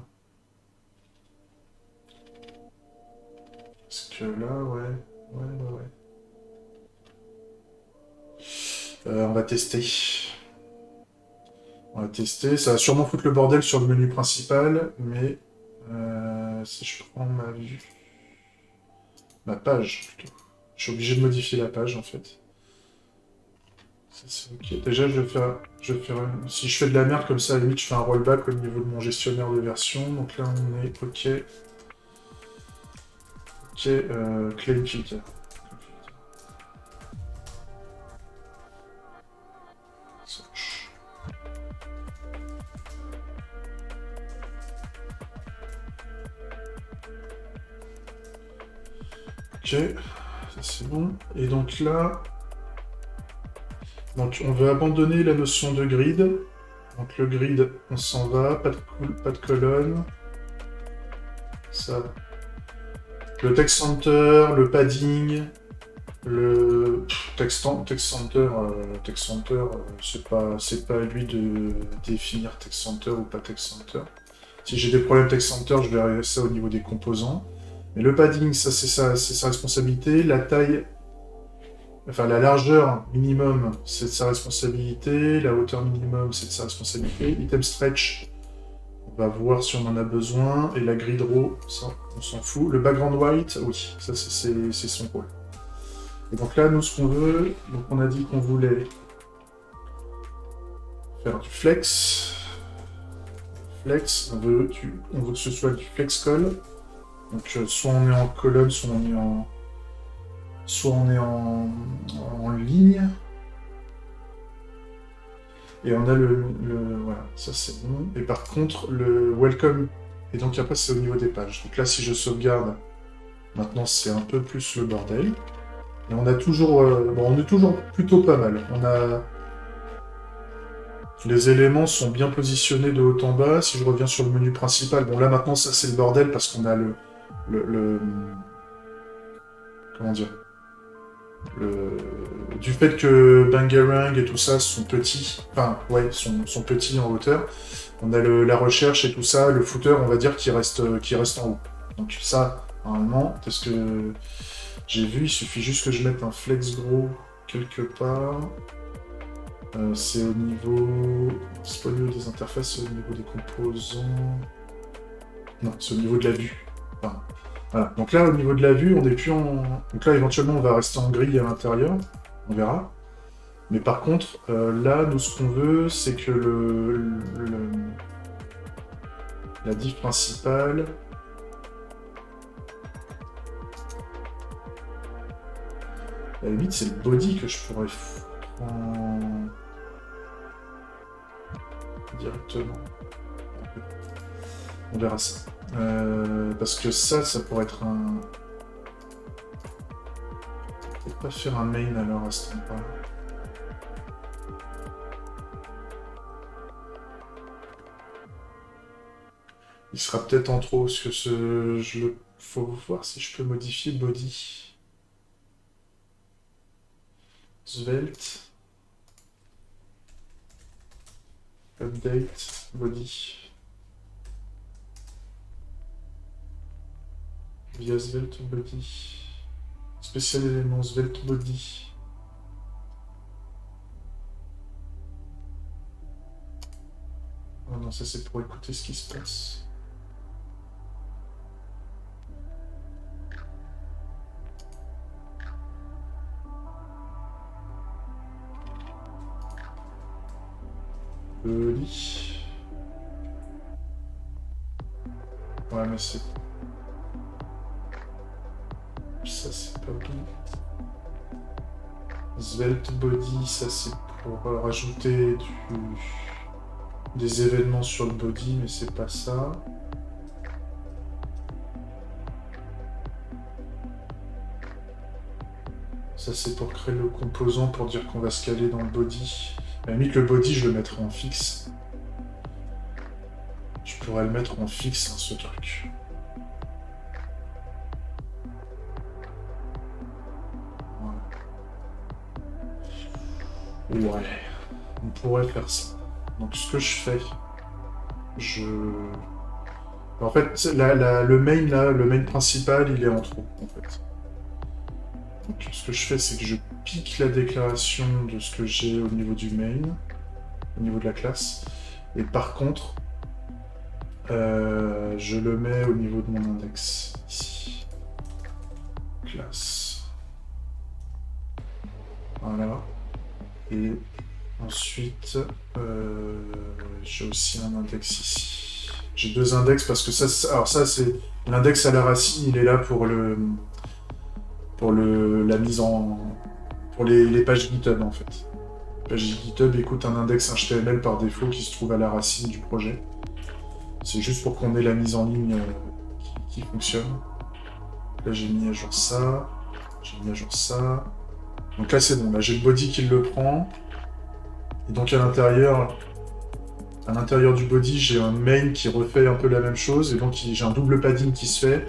Parce que là, ouais. On va tester. On va tester. Ça va sûrement foutre le bordel sur le menu principal, mais si je prends ma page plutôt. Je suis obligé de modifier la page en fait. C'est ok. Déjà, si je fais de la merde comme ça, à la limite, je fais un rollback au niveau de mon gestionnaire de version. Donc là, on est ok. Ok, claim filter. Ok, ça c'est bon. Et donc là, on veut abandonner la notion de grid. Donc le grid, on s'en va, pas de colonne. Ça. Le text center, le padding, le text center, c'est pas à lui de définir text center ou pas text center. Si j'ai des problèmes text center, je verrai ça au niveau des composants. Mais le padding, ça c'est sa responsabilité. La taille, enfin la largeur minimum, c'est de sa responsabilité. La hauteur minimum, c'est de sa responsabilité. Item stretch, on va voir si on en a besoin. Et la grid row, ça, on s'en fout. Le background white, oui, ça c'est son rôle. Et donc là, nous, ce qu'on veut, donc on a dit qu'on voulait faire du flex. Flex, on veut que ce soit du flex call. Donc soit on est en colonne, soit on est en ligne. Et on a voilà, ça c'est bon. Et par contre, le welcome, et donc après c'est au niveau des pages. Donc là, si je sauvegarde, maintenant c'est un peu plus le bordel. Et on a toujours, on est toujours plutôt pas mal. Les éléments sont bien positionnés de haut en bas. Si je reviens sur le menu principal, bon là maintenant ça c'est le bordel parce qu'on a comment dire? le... du fait que Bangarang et tout ça sont petits, enfin, ouais, sont petits en hauteur, on a la recherche et tout ça, le footer, on va dire, qui reste en haut. Donc ça, normalement, parce que j'ai vu, il suffit juste que je mette un flex gros quelque part. C'est au niveau... C'est pas au niveau des interfaces, c'est au niveau des composants... Non, c'est au niveau de la vue. Enfin, voilà. Donc là, au niveau de la vue, on n'est plus en... Donc là, éventuellement, on va rester en grille à l'intérieur. On verra. Mais par contre, là, nous, ce qu'on veut, c'est que la div principale... À la limite, c'est le body que je pourrais foutre en... directement. On verra ça. Parce que ça pourrait être un... Peut-être pas faire un main alors à ce moment-là. Il sera peut-être en trop, parce que faut voir si je peux modifier body. Svelte. Update. Body. Via Svelte body. Spécial élément Svelte body. Oh non, ça c'est pour écouter ce qui se passe. Body. Ouais, mais c'est... Ça c'est pas bon. Svelte body, ça c'est pour rajouter des événements sur le body, mais c'est pas ça. Ça c'est pour créer le composant pour dire qu'on va se caler dans le body. À la limite, le body, je le mettrai en fixe. Je pourrais le mettre en fixe, hein, ce truc. Ouais, on pourrait faire ça. Donc ce que je fais, en fait, le main là, le main principal, il est en trop, en fait. Donc ce que je fais, c'est que je pique la déclaration de ce que j'ai au niveau du main, au niveau de la classe. Et par contre, je le mets au niveau de mon index, ici. Classe. Voilà. Et ensuite, j'ai aussi un index ici. J'ai deux index parce que alors ça c'est l'index à la racine, il est là pour la mise en pour les pages GitHub en fait. Les pages GitHub écoute un index HTML par défaut qui se trouve à la racine du projet. C'est juste pour qu'on ait la mise en ligne qui fonctionne. Là j'ai mis à jour ça, j'ai mis à jour ça. Donc là c'est bon, là j'ai le body qui le prend. Et donc à l'intérieur du body, j'ai un main qui refait un peu la même chose, et donc j'ai un double padding qui se fait.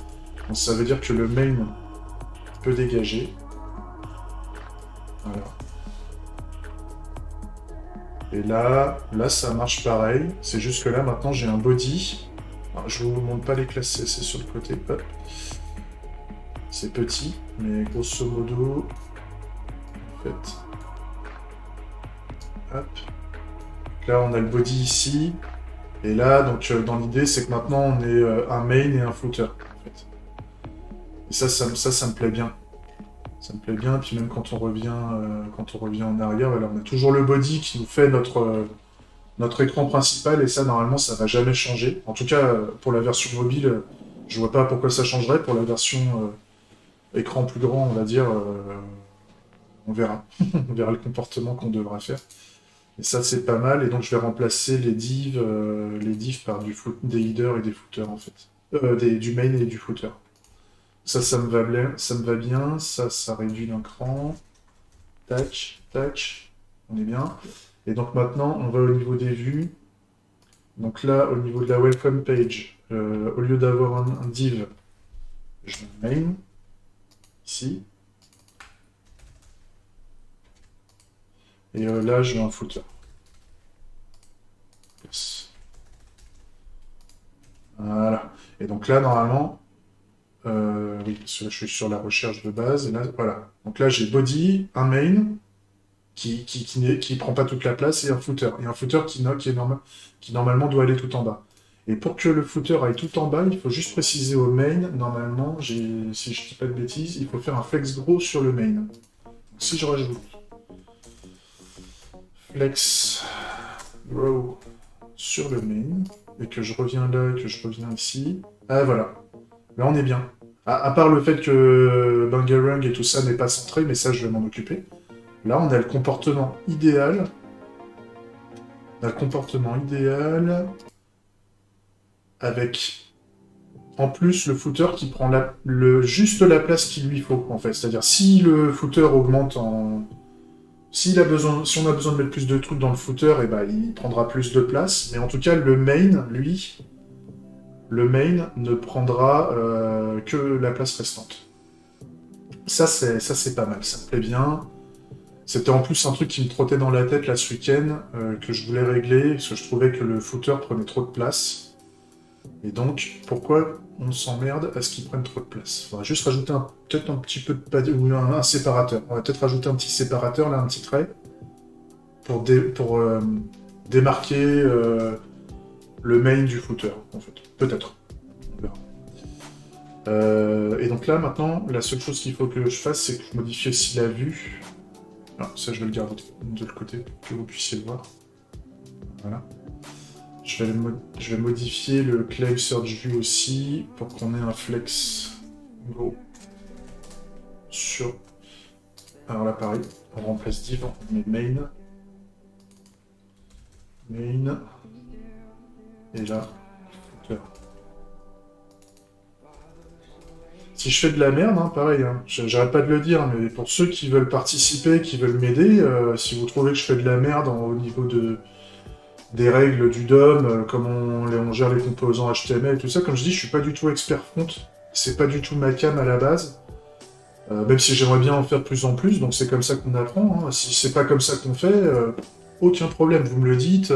Donc ça veut dire que le main peut dégager. Voilà. Et là ça marche pareil. C'est juste que là maintenant j'ai un body. Alors, je vous montre pas les classes CSS sur le côté. Hop. C'est petit, mais grosso modo, en fait. Hop. Là on a le body ici. Et là, donc dans l'idée, c'est que maintenant on est un main et un footer. En fait. Et ça me plaît bien. Ça me plaît bien, et puis même quand on revient en arrière, voilà, on a toujours le body qui nous fait notre écran principal, et ça, normalement, ça va jamais changer. En tout cas, pour la version mobile, je vois pas pourquoi ça changerait. Pour la version écran plus grand, on va dire, on verra. On verra le comportement qu'on devra faire. Et ça, c'est pas mal, et donc je vais remplacer les divs par des headers et des footers, en fait. Du main et du footer. Ça me va bien, ça réduit d'un cran. Tac, tac, on est bien. Et donc maintenant, on va au niveau des vues. Donc là, au niveau de la welcome page, au lieu d'avoir un div, je mets main, ici. Et là, je veux un footer. Yes. Voilà. Et donc là, normalement, oui, parce que là, je suis sur la recherche de base. Et là, voilà. Donc là, j'ai body, un main qui prend pas toute la place et un footer. Et un footer qui normalement doit aller tout en bas. Et pour que le footer aille tout en bas, il faut juste préciser au main, normalement, si je dis pas de bêtises, il faut faire un flex draw sur le main. Donc, si je rajoute flex draw sur le main, et que je reviens là, et que je reviens ici, ah voilà, là on est bien. À part le fait que Bangarang et tout ça n'est pas centré, mais ça je vais m'en occuper. Là on a le comportement idéal. On a le comportement idéal avec en plus le footer qui prend juste la place qu'il lui faut en fait. C'est-à-dire si le footer augmente en. Si on a besoin de mettre plus de trucs dans le footer, et ben, il prendra plus de place. Mais en tout cas, le main, lui, le main ne prendra que la place restante. Ça, c'est pas mal, ça me plaît bien. C'était en plus un truc qui me trottait dans la tête là ce week-end, que je voulais régler, parce que je trouvais que le footer prenait trop de place. Et donc, pourquoi on s'emmerde à ce qu'il prenne trop de place? On va juste rajouter peut-être un petit peu de ou un séparateur. On va peut-être rajouter un petit séparateur, là, un petit trait, pour démarquer le main du footer, en fait. Peut-être. On verra. Et donc là, maintenant, la seule chose qu'il faut que je fasse, c'est que je modifie aussi la vue. Alors, ça, je vais le garder de l'autre côté pour que vous puissiez le voir. Voilà. Je vais modifier le Clave Search View aussi pour qu'on ait un flex go sur. Alors là, pareil, on remplace div, on met main. Main. Et là, footer. Si je fais de la merde, hein, pareil, hein, j'arrête pas de le dire, mais pour ceux qui veulent participer, qui veulent m'aider, si vous trouvez que je fais de la merde au niveau des règles du DOM, comment on gère les composants HTML et tout ça, comme je dis, je suis pas du tout expert front, c'est pas du tout ma cam à la base, même si j'aimerais bien en faire de plus en plus, donc c'est comme ça qu'on apprend, hein. Si c'est pas comme ça qu'on fait, aucun problème, vous me le dites,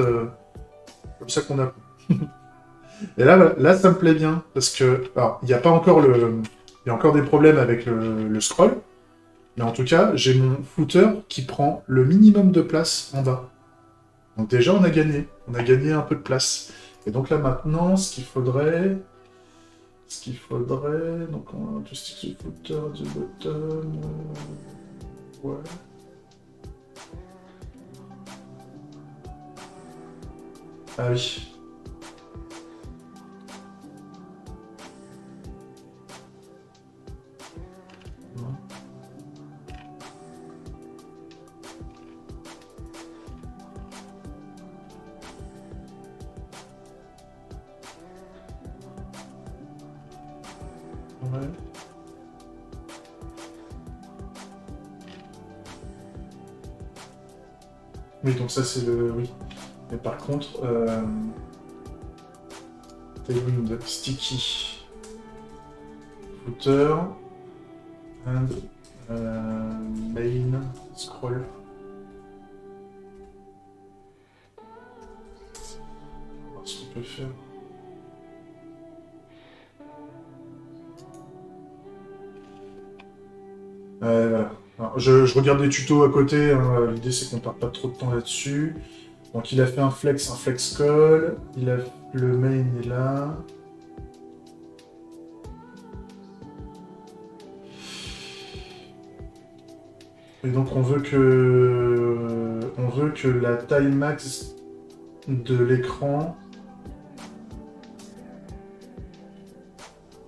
comme ça qu'on apprend. Et là, voilà, là, ça me plaît bien, parce que, alors, il n'y a pas encore il y a encore des problèmes avec le scroll, mais en tout cas, j'ai mon footer qui prend le minimum de place en bas. Donc déjà, on a gagné. On a gagné un peu de place. Et donc là, maintenant, ce qu'il faudrait... Donc, on a tout stick to footer, du bottom... Ouais... Ah oui. Ouais. Oui, donc ça, c'est le... Oui. Mais par contre... Tailwind sticky footer and main scroll. On va voir ce qu'on peut faire. Voilà. Alors, je regarde des tutos à côté, hein. L'idée c'est qu'on perd pas trop de temps là-dessus. Donc il a fait un flex call, le main est là. Et donc on veut que la taille max de l'écran.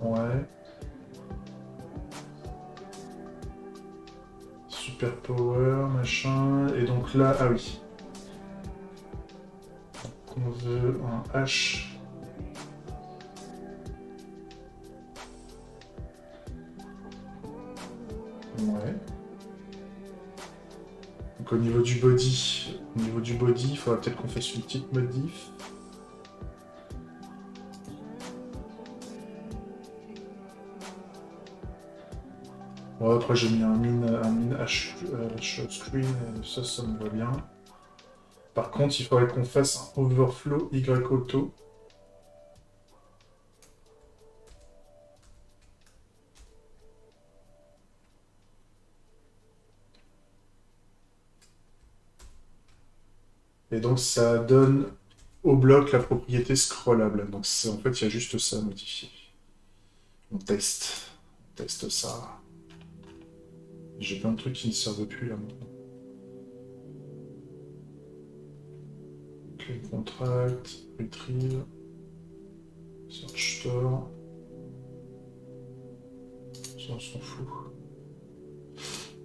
Ouais. Super power, machin. Et donc là, ah oui. On veut un H. Ouais. Donc au niveau du body, il faudra peut-être qu'on fasse une petite modif. Ouais, après j'ai mis un min H screen, et ça me va bien. Par contre, il faudrait qu'on fasse un overflow Y auto. Et donc ça donne au bloc la propriété scrollable. Donc en fait, il y a juste ça à modifier. On teste. On teste ça. J'ai plein de trucs qui ne servent plus là maintenant. Claim contract, retrieve, search store. Ça, on s'en fout.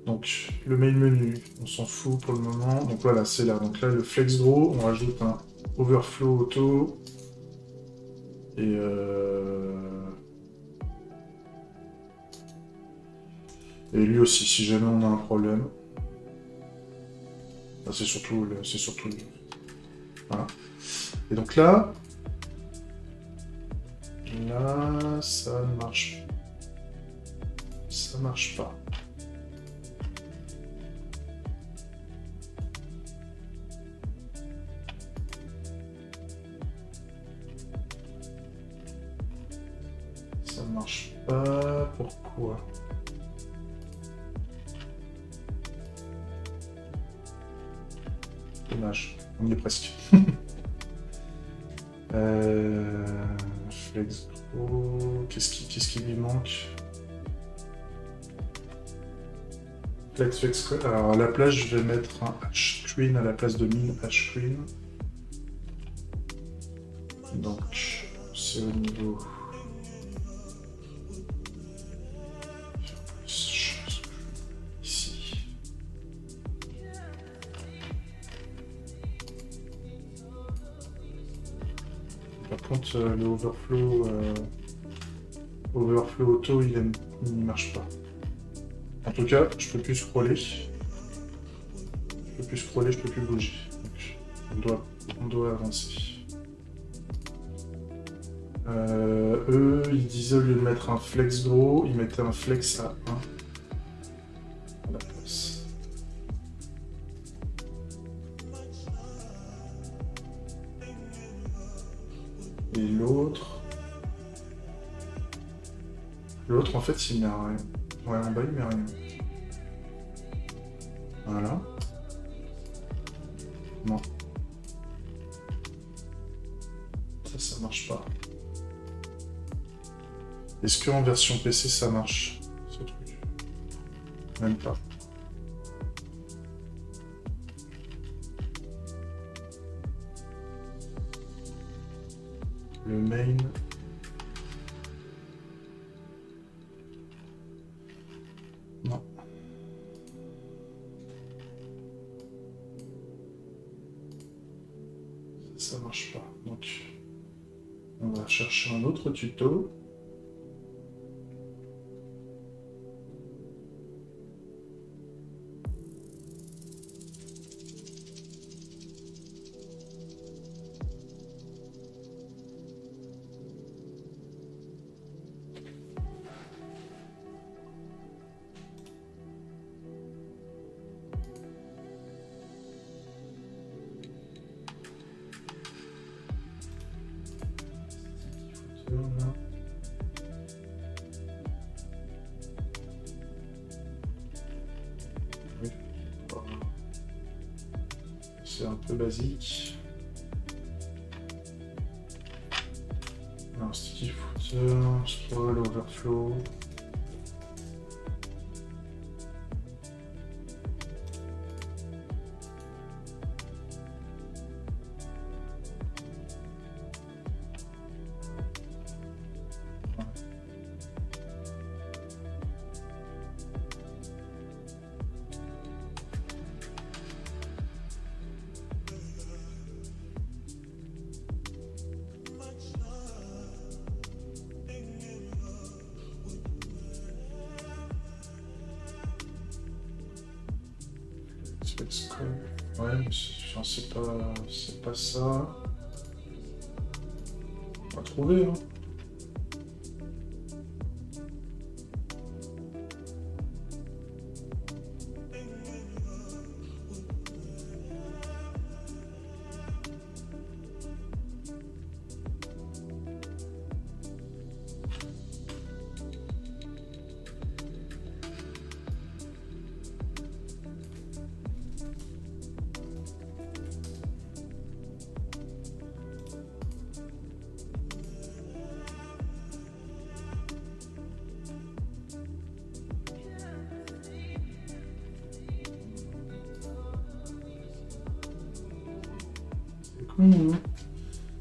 Donc, le main menu, on s'en fout pour le moment. Donc voilà, c'est là. Donc là, le flex draw, on rajoute un overflow auto. Et lui aussi, si jamais on a un problème. Enfin, c'est surtout le. Voilà. Et donc là, ça ne marche. Ça marche pas. Ça marche pas. Pourquoi? Dommage. On y est presque. Flex Pro. Qu'est-ce qui lui manque? Flex. Alors à la place, je vais mettre un H-Screen à la place de min H-Screen. Donc, c'est au niveau. Ici. Par contre, le overflow auto, il ne marche pas. En tout cas, je peux plus scroller. Je peux plus bouger. Donc, on doit avancer. Eux, ils disaient au lieu de mettre un flex gros, ils mettaient un flex à 1 à la place. Et l'autre, en fait, il met rien. Ouais, en bas, il met rien. Voilà. Non. Ça marche pas. Est-ce qu'en version PC, ça marche, ce truc? Même pas. Le main. Non. Ça marche pas. Donc, on va chercher un autre tuto. C'est un peu basique. Un sticky footer, scroll, overflow. Ouais, mais c'est pas ça. On va trouver, hein.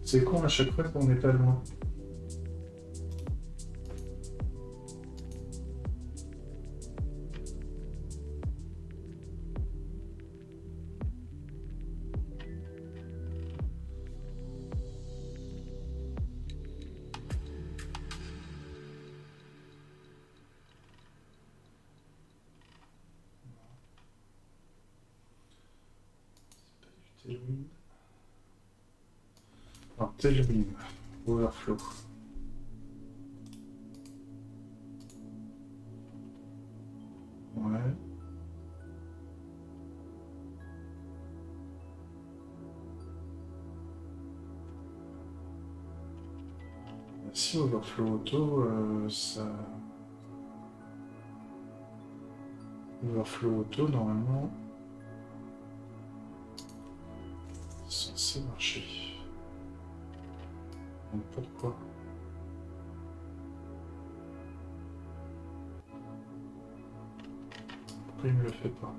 C'est con à chaque fois qu'on n'est pas loin. Tailwind. Alors, Tailwind, Overflow. Ouais. Si Overflow Auto, ça... Overflow Auto, normalement... c'est censé marcher. Donc pourquoi? Pourquoi il me le fait pas?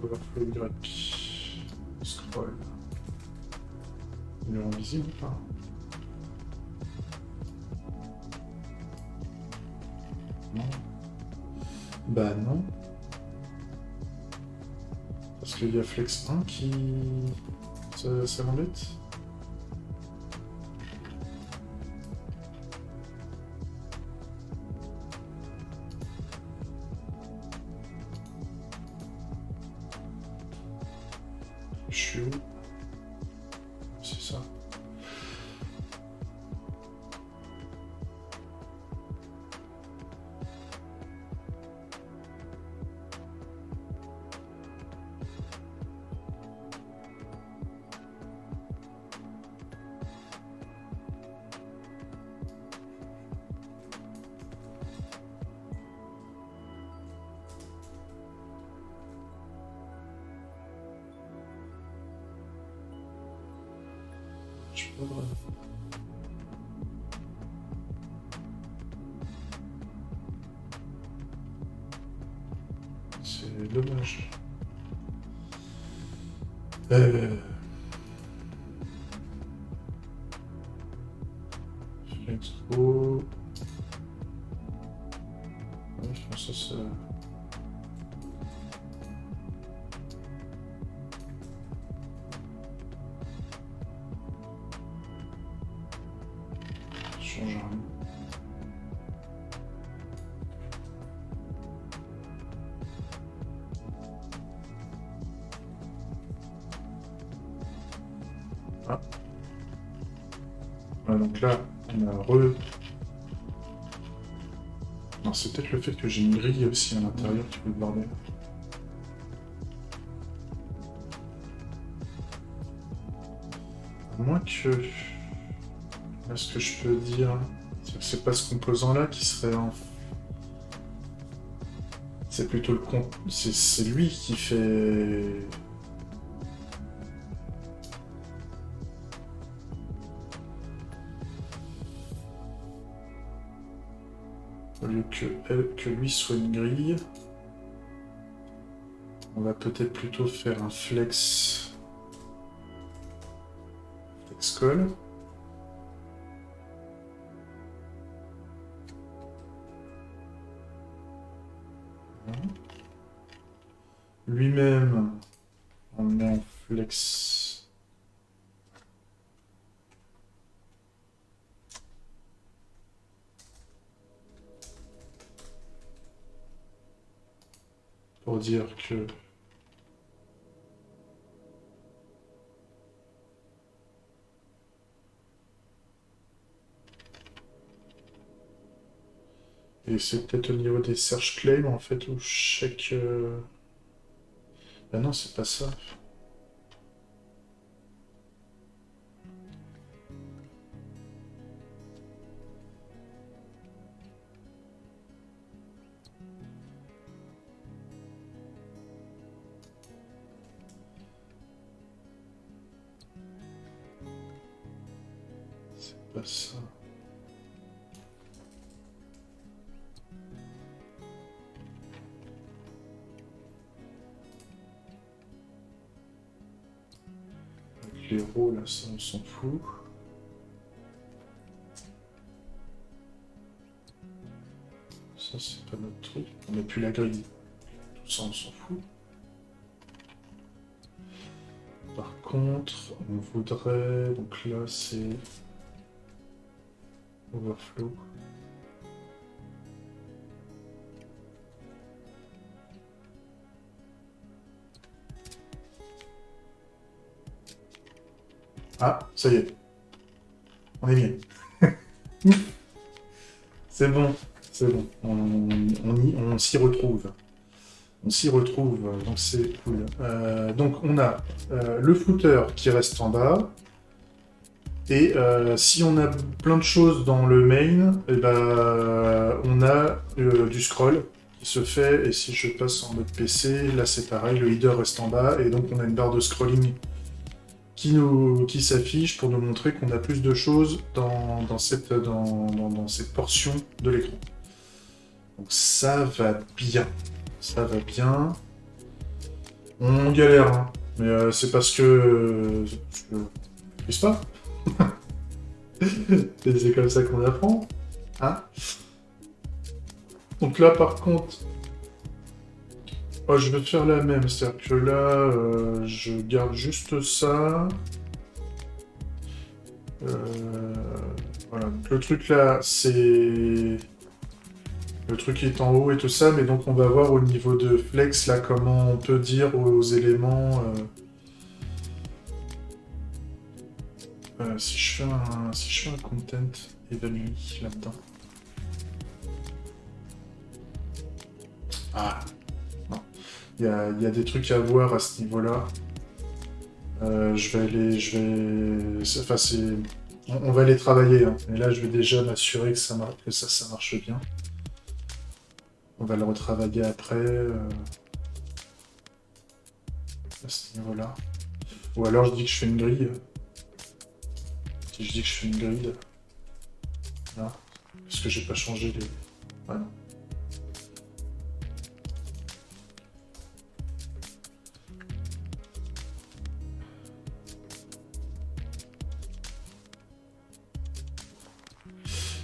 Overflow Y. Scroll. Il est invisible ou pas? Non. Bah non. Parce qu'il y a Flex 1 qui... ça m'embête. Je suis où? C'est ça. Je peux pas. C'est dommage. Let's go. Ouais, ça. Change rien. Ah. Ouais, donc là, on a Non, c'est peut-être le fait que j'ai une grille aussi à l'intérieur qui peut le bordel. À moins que... Là, ce que je peux dire, c'est que c'est pas ce composant-là qui serait en... C'est plutôt le compte... C'est lui qui fait... Au lieu que lui soit une grille, on va peut-être plutôt faire un flex call. Lui-même, on le met en flex. Pour dire que... Et c'est peut-être au niveau des search claims, en fait, où chaque... Ah non, c'est pas ça. C'est pas ça. Avec les roues, là, ça, on s'en fout. Ça, c'est pas notre truc. On met plus la grille. Tout ça, on s'en fout. Par contre, on voudrait... Donc là, c'est... Overflow. Ah, ça y est. On est bien. C'est bon, c'est bon. On s'y retrouve. On s'y retrouve, donc c'est cool. Donc on a le footer qui reste en bas. Et si on a plein de choses dans le main, eh ben, on a du scroll qui se fait. Et si je passe en mode PC, là c'est pareil, le header reste en bas. Et donc on a une barre de scrolling qui s'affiche pour nous montrer qu'on a plus de choses dans cette portion de l'écran. Donc ça va bien. Ça va bien. On galère, hein. Mais c'est parce que... je ne pas. C'est comme ça qu'on apprend. Hein. Donc là, par contre... Oh, je vais faire la même. C'est-à-dire que là, je garde juste ça. Voilà. Donc le truc là, c'est... Le truc qui est en haut et tout ça, mais donc on va voir au niveau de flex, là, comment on peut dire aux éléments... si je fais un content évanoui là-dedans. Ah, non. Il y a des trucs à voir à ce niveau-là. Enfin, on va les travailler, hein. Mais là, je vais déjà m'assurer que ça marche bien. On va le retravailler après, à ce niveau-là. Ou alors je dis que je fais une grille. Si je dis que je fais une grille, là, parce que j'ai pas changé les... Ah non.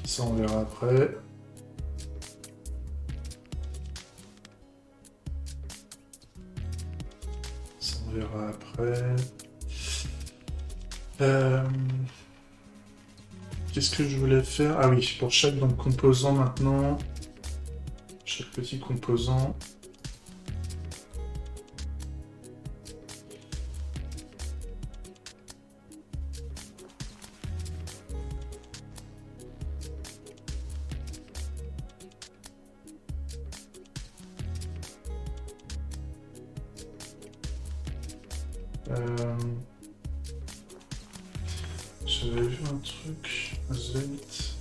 Ça, on verra après. Ça, on verra après. Qu'est-ce que je voulais faire? Ah oui, pour chaque donc, composant maintenant, chaque petit composant. J'avais vu un truc, Zveit.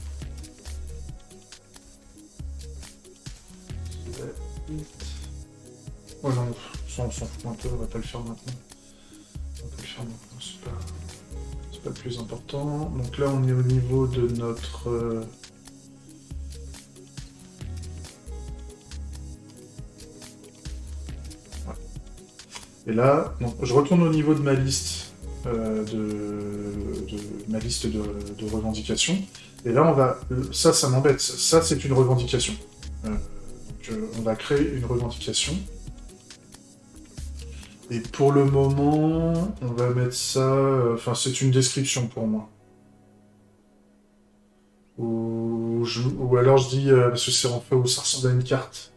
Oh non, ça on s'en fout un peu, on va pas le faire maintenant. C'est pas le plus important. Donc là on est au niveau de notre... Ouais. Et là, donc, je retourne au niveau de ma liste. Ma liste de revendications. Et là, on va... Ça m'embête. Ça, c'est une revendication. Donc, on va créer une revendication. Et pour le moment, on va mettre ça... Enfin, c'est une description pour moi. Ou alors je dis... parce que c'est en fait où ça ressemble à une carte.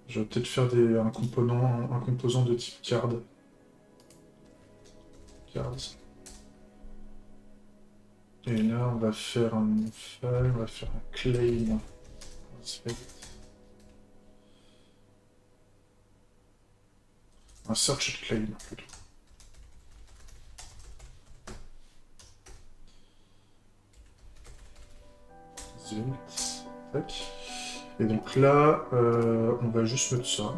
Je vais peut-être faire un composant de type card. Et là, on va faire un file, on va faire un claim. Un search claim, plutôt. Tac. Et donc là, on va juste mettre ça.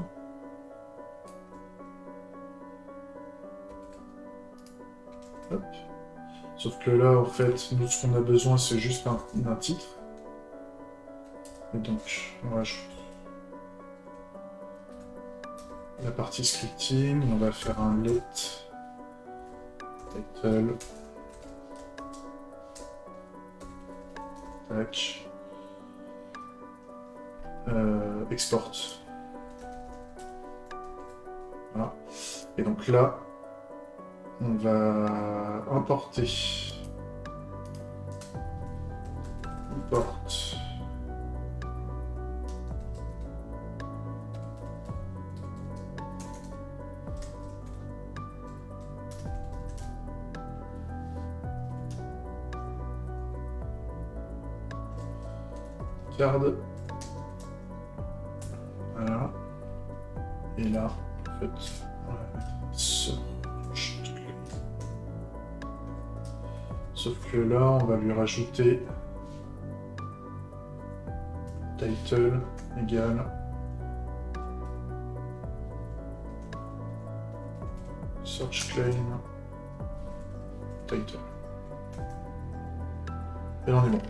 Hop. Sauf que là, en fait, nous, ce qu'on a besoin, c'est juste d'un titre. Et donc, on rajoute la partie scripting. On va faire un let title. Tac. Export. Voilà. Et donc là, on va importer. Import. Garde. Voilà. Et là, en fait, on va mettre sauf que là, on va lui rajouter title égale search claim title. Et là, on est bon.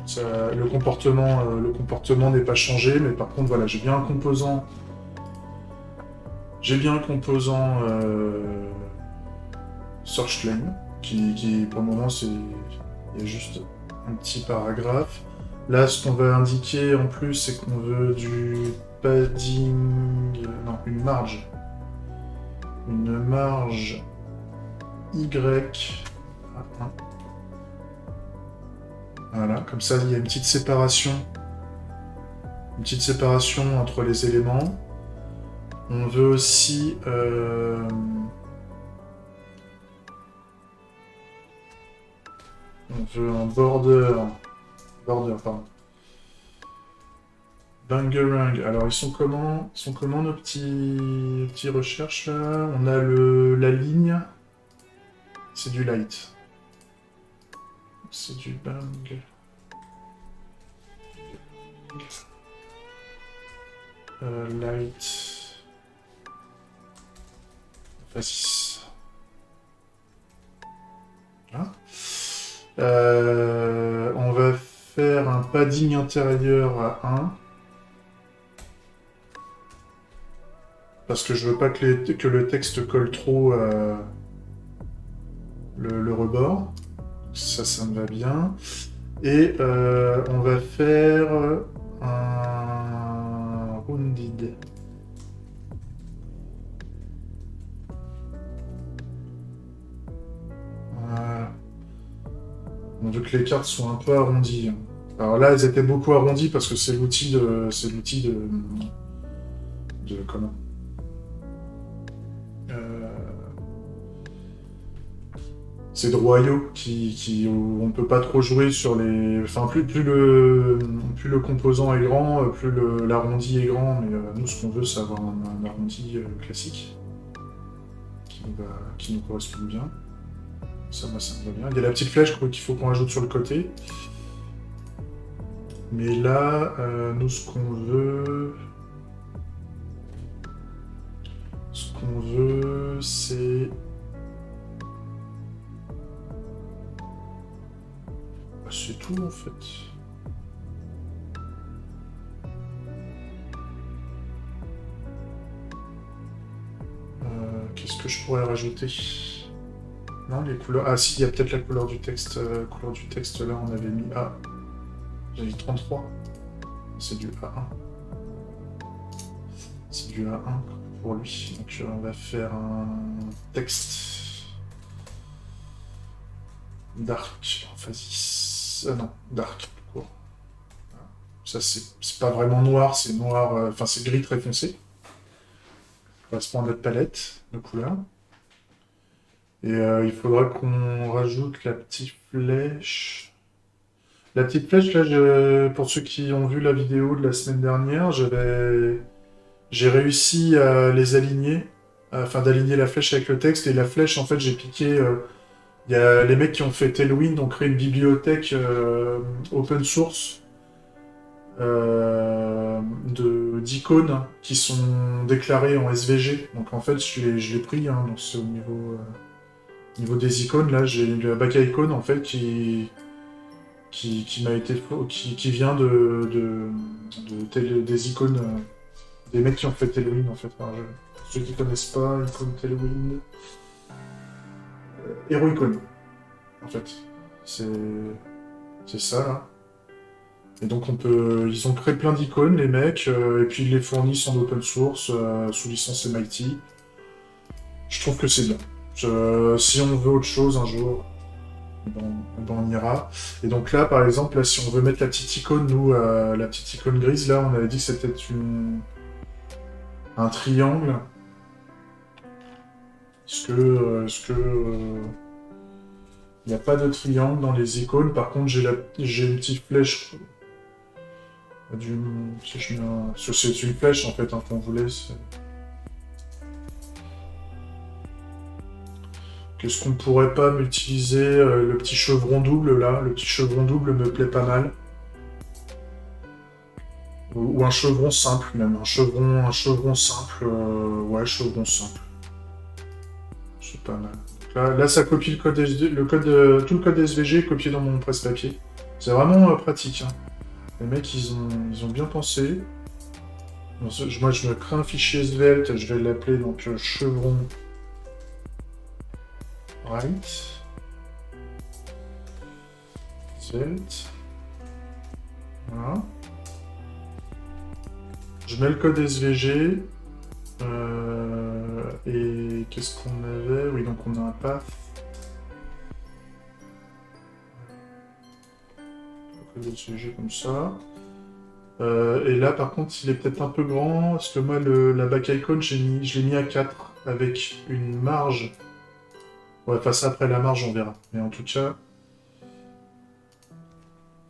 Ça, le comportement n'est pas changé, mais par contre, voilà, j'ai bien un composant. J'ai bien un composant search claim qui pour le moment, il y a juste un petit paragraphe. Là, ce qu'on va indiquer en plus, c'est qu'on veut du padding, non, une marge Y à 1. Voilà, comme ça, il y a une petite séparation entre les éléments. On veut aussi on veut un border, pardon. Bangerang. Alors ils sont comment nos petits recherches là? On a la ligne. C'est du light. C'est du bang. Light. Vas-y. Voilà. On va faire un padding intérieur à 1. Parce que je veux pas que le texte colle trop le rebord. Ça me va bien. Et on va faire un rounded. Voilà. On veut que les cartes soient un peu arrondies. Alors là, elles étaient beaucoup arrondies parce que c'est l'outil de comment c'est de Royo où on peut pas trop jouer sur les. Enfin, plus le composant est grand, plus l'arrondi est grand, mais nous, ce qu'on veut, c'est avoir un arrondi classique qui nous correspond bien. Ça, moi, ça me va bien. Il y a la petite flèche qu'il faut qu'on ajoute sur le côté. Mais là, nous, ce qu'on veut, c'est... C'est tout, en fait. Qu'est-ce que je pourrais rajouter? Non, les couleurs... Ah si, il y a peut-être la couleur du texte. Couleur du texte, là, on avait mis A. J'ai mis 33. C'est du A1. C'est du A1 pour lui. Donc on va faire un texte dark. Vas-y. Non, dark. Court. Ça, c'est pas vraiment noir, c'est noir... Enfin, c'est gris très foncé. Ça correspond à notre palette de couleurs. Et il faudra qu'on rajoute la petite flèche. La petite flèche, là, pour ceux qui ont vu la vidéo de la semaine dernière, j'ai réussi à les aligner, afin d'aligner la flèche avec le texte. Et la flèche, en fait, j'ai piqué... Il y a les mecs qui ont fait Tailwind, ont créé une bibliothèque open source d'icônes qui sont déclarées en SVG. Donc en fait, je l'ai pris, hein, donc c'est au niveau Au niveau des icônes, là, j'ai la back icon en fait qui m'a été qui vient des icônes des mecs qui ont fait Tailwind en fait. Enfin, ceux qui connaissent pas, icône Tailwind, Hero Icon en fait. C'est c'est ça là. Et donc ils ont créé plein d'icônes les mecs et puis ils les fournissent en open source sous licence MIT. Je trouve que c'est bien. Si on veut autre chose un jour, on ira. Et donc là, par exemple, là, si on veut mettre la petite icône, nous, la petite icône grise, là, on avait dit que c'était un triangle. Il n'y a pas de triangle dans les icônes. Par contre, j'ai une petite flèche. Si je mets c'est une flèche, en fait, hein, qu'on voulait. Qu'est-ce qu'on pourrait pas m'utiliser le petit chevron double, là. Le petit chevron double me plaît pas mal. Ou un chevron simple même, un chevron simple, ouais, chevron simple. C'est pas mal. Là, ça copie le code, tout le code SVG est copié dans mon presse-papier. C'est vraiment pratique. Hein. Les mecs, ils ont bien pensé. Moi, je me crée un fichier svelte, je vais l'appeler donc chevron right. Svelte. Voilà. Je mets le code SVG. Et qu'est-ce qu'on avait? Oui, donc on a un path. Le code SVG comme ça. Et là, par contre, il est peut-être un peu grand, parce que moi, la back icon, je l'ai mis à 4, avec une marge. Ouais, enfin ça, après la marge, on verra. Mais en tout cas,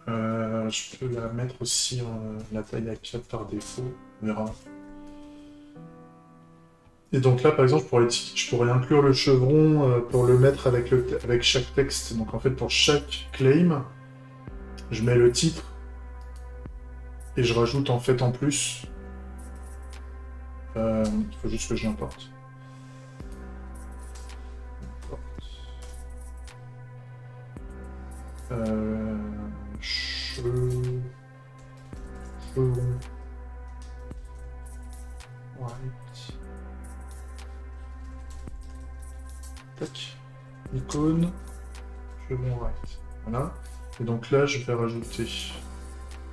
je peux la mettre aussi la taille à 4 par défaut. On verra. Et donc là, par exemple, je pourrais inclure le chevron pour le mettre avec chaque texte. Donc en fait, pour chaque claim, je mets le titre et je rajoute en fait en plus. Il faut juste que je l'importe. Chevron. White. Tac. Icône. Chevron right. Voilà. Et donc là, je vais rajouter.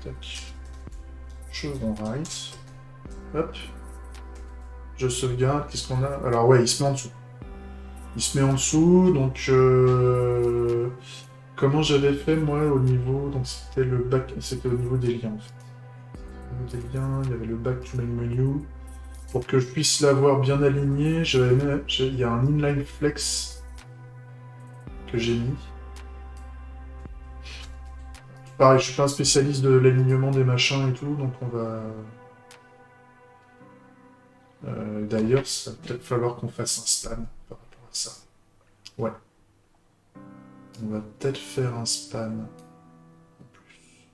Tac. Chevron right. Hop. Je sauvegarde. Qu'est-ce qu'on a? Alors ouais, il se met en dessous. Il se met en dessous, donc comment j'avais fait moi au niveau, donc c'était le back, c'était au niveau des liens en fait. Au niveau des liens, il y avait le back to main menu. Pour que je puisse l'avoir bien aligné, il y a un inline flex que j'ai mis. Pareil, je suis pas un spécialiste de l'alignement des machins et tout, donc on va. D'ailleurs, ça va peut-être falloir qu'on fasse un span par rapport à ça. Ouais. On va peut-être faire un span en plus.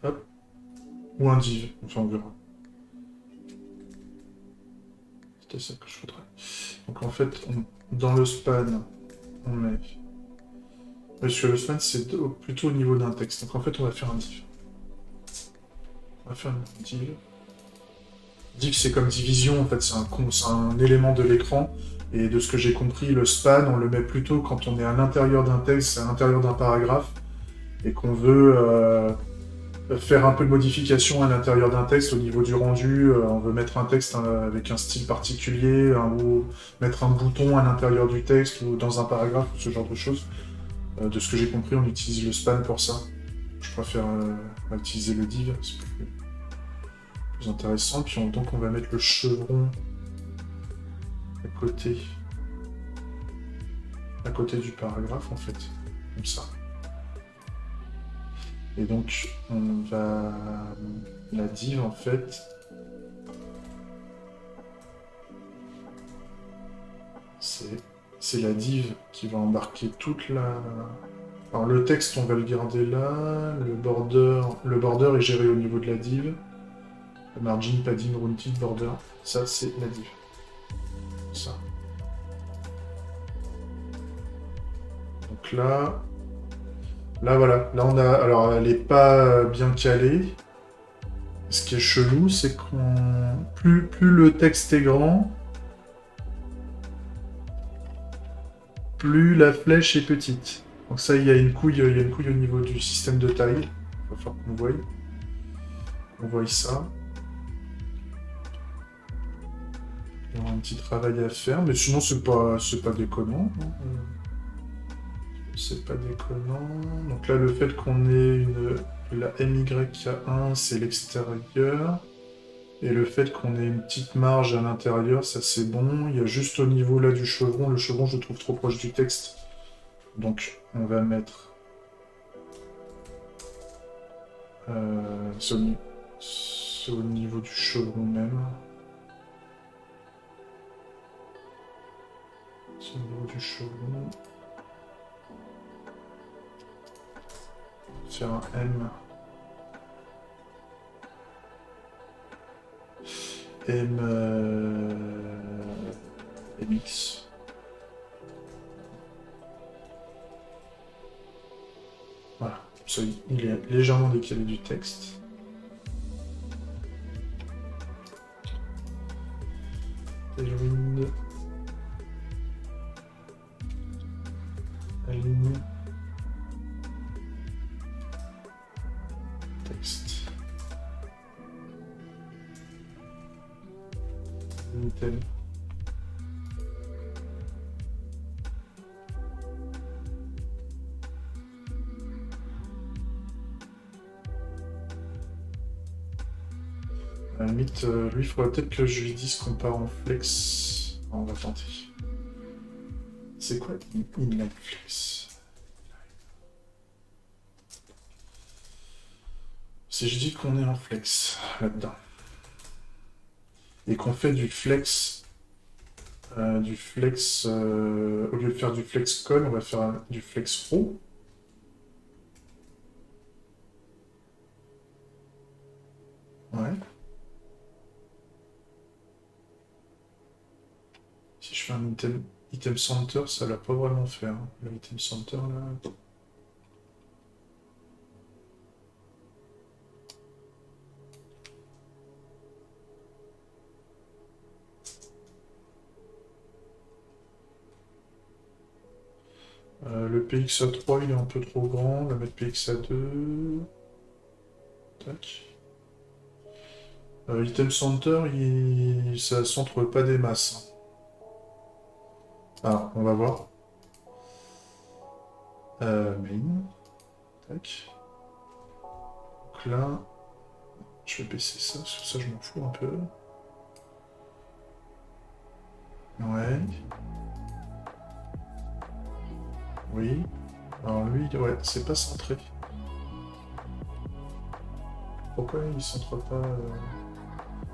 Hop. Ou un div, enfin on verra. C'était ça que je voudrais. Donc en fait, dans le span, on met. Parce que le span, c'est plutôt au niveau d'un texte. Donc en fait, on va faire un div. On va faire un div. Div, c'est comme division, en fait, c'est un élément de l'écran. Et de ce que j'ai compris, le span, on le met plutôt quand on est à l'intérieur d'un texte, à l'intérieur d'un paragraphe, et qu'on veut faire un peu de modification à l'intérieur d'un texte au niveau du rendu. On veut mettre un texte avec un style particulier, ou mettre un bouton à l'intérieur du texte, ou dans un paragraphe, ou ce genre de choses. De ce que j'ai compris, on utilise le span pour ça. Je préfère utiliser le div, c'est plus intéressant. Puis donc on va mettre le chevron à côté du paragraphe en fait, comme ça. Et donc on va la div en fait. C'est la div qui va embarquer toute la Alors le texte, on va le garder là. Le border est géré au niveau de la div. Margin, padding, rounded, border. Ça, c'est la div. Ça. Donc là... Là, voilà. Là, on a... Alors, elle est pas bien calée. Ce qui est chelou, c'est qu'on... Plus le texte est grand, plus la flèche est petite. Donc ça, il y a une couille au niveau du système de taille. Il va falloir qu'on voie. On voit ça. Il y aura un petit travail à faire, mais sinon, c'est pas déconnant. C'est pas déconnant. Donc là, le fait qu'on ait la MYK1, c'est l'extérieur. Et le fait qu'on ait une petite marge à l'intérieur, ça c'est bon. Il y a juste au niveau là du chevron. Le chevron, je le trouve trop proche du texte. Donc, on va mettre... c'est au niveau du chevron même. C'est au niveau du chevron. Faire un M. MX. Voilà, ça, il est légèrement décalé du texte. Tailwind. Aligne. Texte. Nickel. À la limite, lui, il faudrait peut-être que je lui dise qu'on part en flex. On va tenter. C'est quoi inline flex? Si je dis qu'on est en flex là-dedans et qu'on fait du flex, au lieu de faire du flex con, on va faire du flex pro. Ouais. Si je fais un item center, ça l'a pas vraiment fait. Hein. Le item center là. Le PXA3 il est un peu trop grand, on va mettre PXA2. Tac. Item Center, ça centre pas des masses. Ah, on va voir. Main. Tac. Donc là, je vais baisser ça, sur ça je m'en fous un peu. Ouais. Oui. Alors lui, ouais, c'est pas centré. Pourquoi il centre pas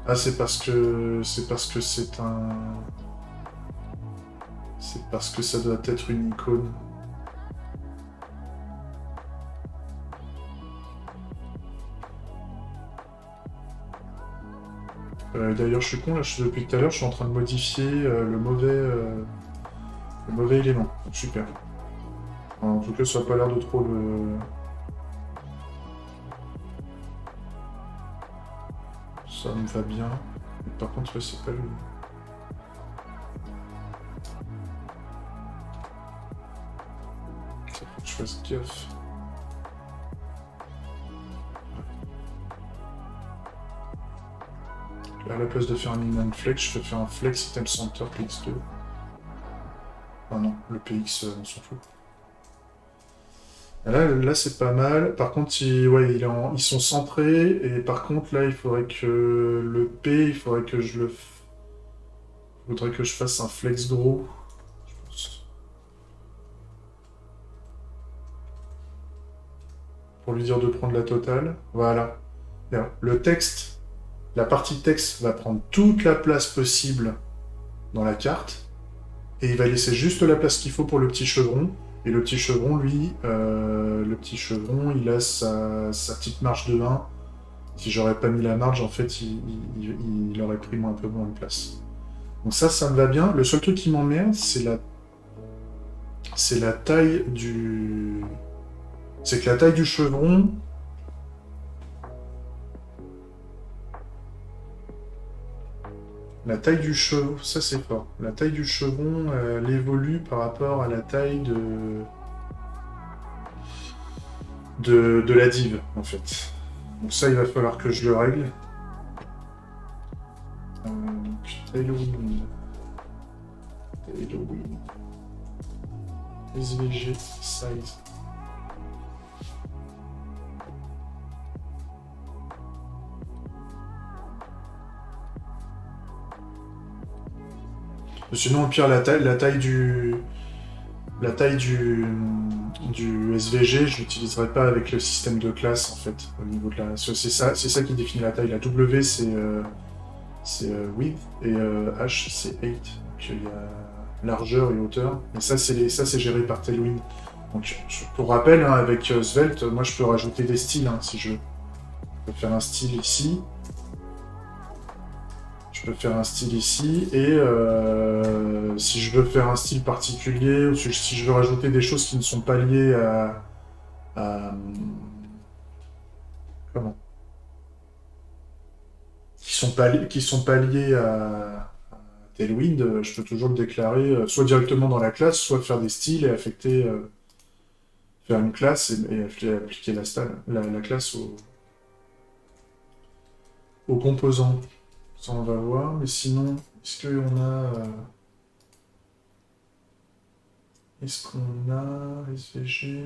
Ah, c'est parce que c'est un. C'est parce que ça doit être une icône. D'ailleurs, je suis con, là, depuis tout à l'heure, je suis en train de modifier le mauvais élément. Super. En tout cas, ça n'a pas l'air de trop le... Ça me va bien. Par contre, là, c'est pas le... Ça faut que je fasse gaffe. Là, à la place de faire un inline flex, je peux faire un flex item center PX2. Ah non, le PX, on s'en fout. Là c'est pas mal. Par contre, ils sont centrés. Et par contre, là, il faudrait que le P, il faudrait que je fasse un flex gros. Je pense. Pour lui dire de prendre la totale. Voilà. Bien. Le texte, la partie texte va prendre toute la place possible dans la carte. Et il va laisser juste la place qu'il faut pour le petit chevron. Et le petit chevron, lui, il a sa petite marge de 1. Si j'aurais pas mis la marge, en fait, il aurait pris un peu moins de place. Donc ça me va bien. Le seul truc qui m'emmerde, c'est la taille du... C'est que la taille du chevron... La taille du chevron... Ça, c'est fort. La taille du chevron, elle évolue par rapport à la taille de la div, en fait. Donc ça, il va falloir que je le règle. Donc, Tailwind. Tailwind. SVG size. Sinon, au pire, la taille du SVG, je l'utiliserai pas avec le système de classe, en fait, au niveau de la... C'est ça qui définit la taille. La W, c'est width, et H, c'est height. Donc, il y a largeur et hauteur. Et ça, c'est géré par Tailwind. Donc, pour rappel, hein, avec Svelte, moi, je peux rajouter des styles, hein, si je veux. Je peux faire un style ici. Je peux faire un style ici, et si je veux faire un style particulier, ou si je veux rajouter des choses qui ne sont pas liées à, comment? Qui sont pas liées à Tailwind, je peux toujours le déclarer, soit directement dans la classe, soit faire des styles et affecter, faire une classe et appliquer la classe aux composants. Ça, on va voir, mais sinon, est-ce qu'on a SVG?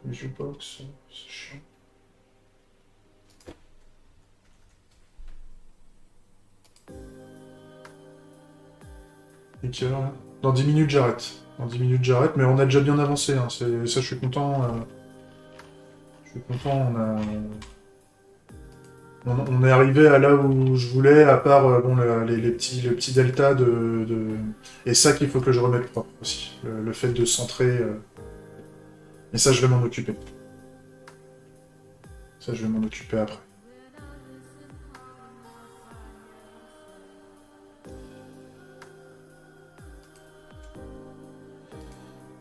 Les jukebox, c'est chiant. Et quelle heure là? Dans 10 minutes j'arrête. Dans 10 minutes j'arrête, mais on a déjà bien avancé, hein. Ça je suis content. Je suis content, on est arrivé à là où je voulais, à part bon, les petits deltas Et ça qu'il faut que je remette propre aussi. Le fait de centrer. Et ça, je vais m'en occuper. Ça, je vais m'en occuper après.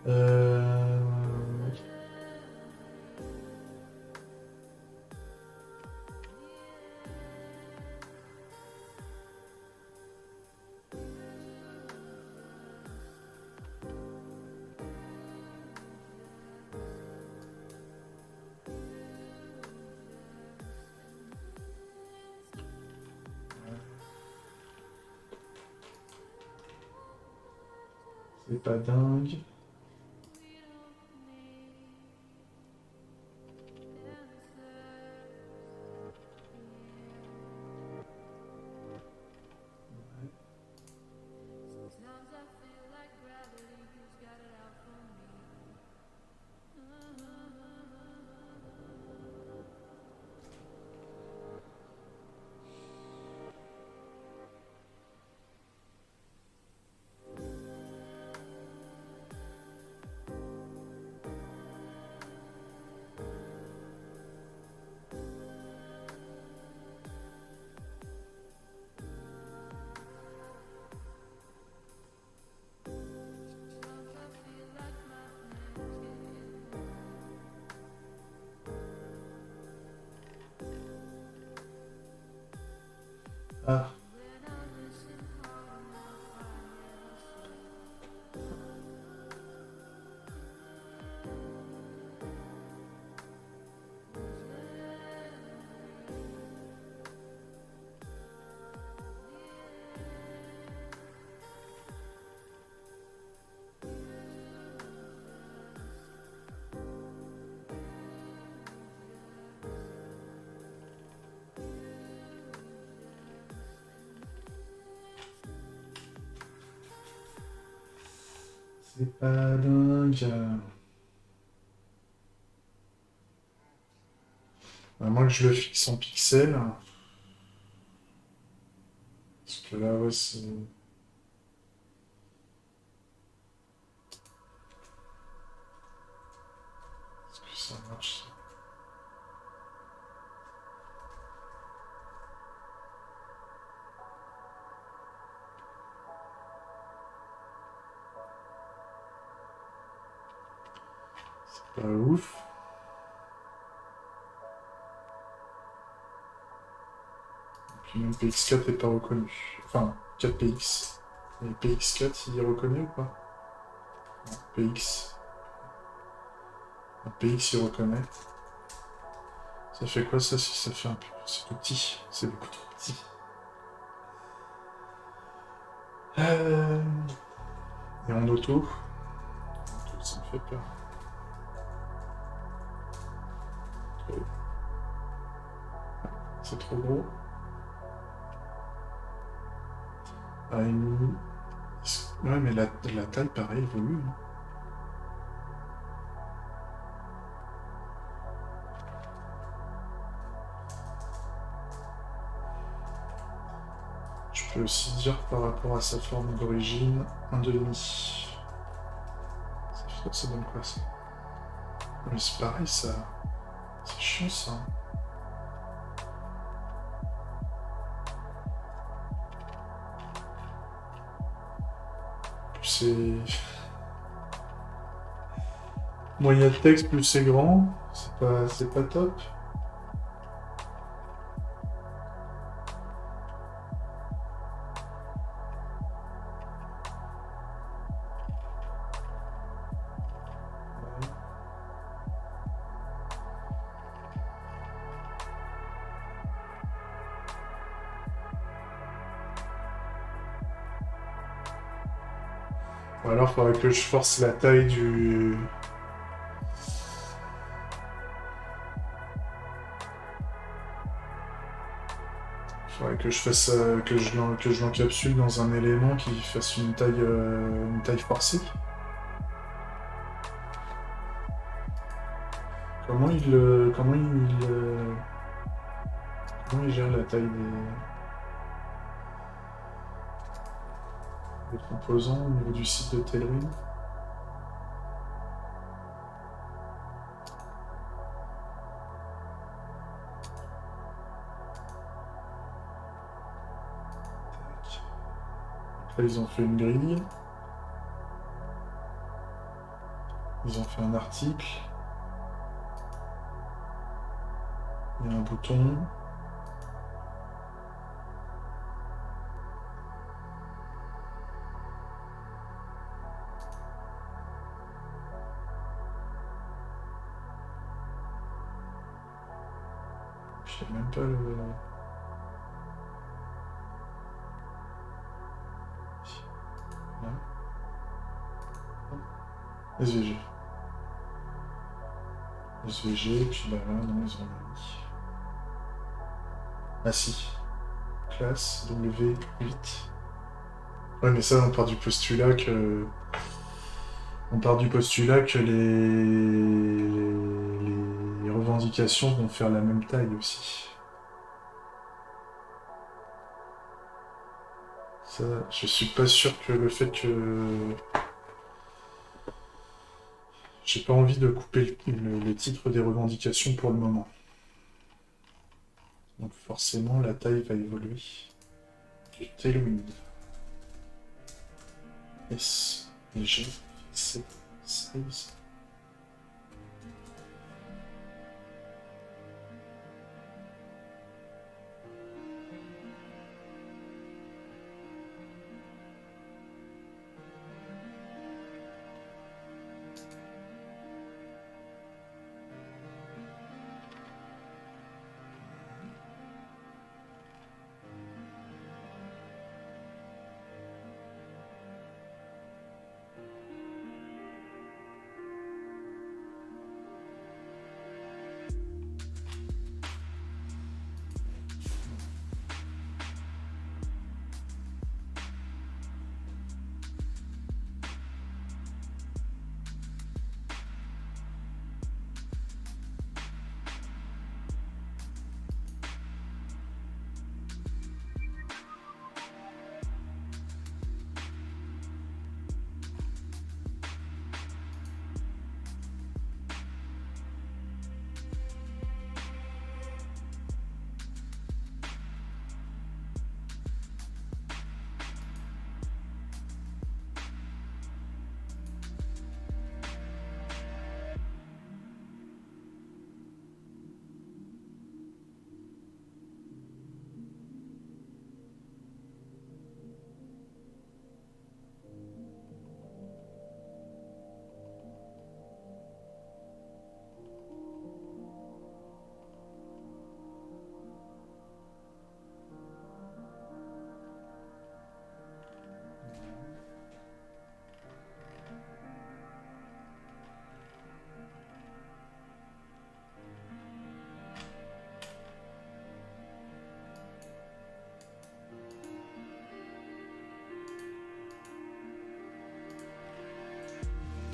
Euh... C'est pas dingue. Ah. C'est pas dingue. À moins que je le fixe en pixels. Parce que là, ouais, c'est... Est-ce que ça marche? C'est pas ouf. Puis même PX4 n'est pas reconnu. Enfin, 4PX. Et PX4, il est reconnu ou pas? Non, PX. Un PX, il reconnaît. Ça fait quoi ça si ça fait un peu... C'est tout petit. C'est beaucoup trop petit. Euh... Et en auto, ça me fait peur. C'est trop gros. Ah, ouais, mais la taille, pareil, évolue. Hein. Je peux aussi dire par rapport à sa forme d'origine, un demi. Ça donne quoi ça? Mais c'est pareil ça. C'est chiant ça. Plus c'est. Moins il y a de texte, plus c'est grand. C'est pas top. Ou alors il faudrait que je force la taille du. Il faudrait que je fasse que je l'encapsule dans un élément qui fasse une taille forcée. Comment il gère la taille des composants au niveau du site de Tailwind? Là, ils ont fait une grille. Ils ont fait un article. Il y a un bouton. Je sais même pas le. Là. SVG. SVG, puis bah là, non, ils ont mis. Ah si. Classe W8. Ouais, mais ça, on part du postulat que. On part du postulat que les revendications vont faire la même taille aussi. Ça, je suis pas sûr que le fait que. J'ai pas envie de couper le titre des revendications pour le moment. Donc forcément, la taille va évoluer. Tailwind. S et G. C. Size.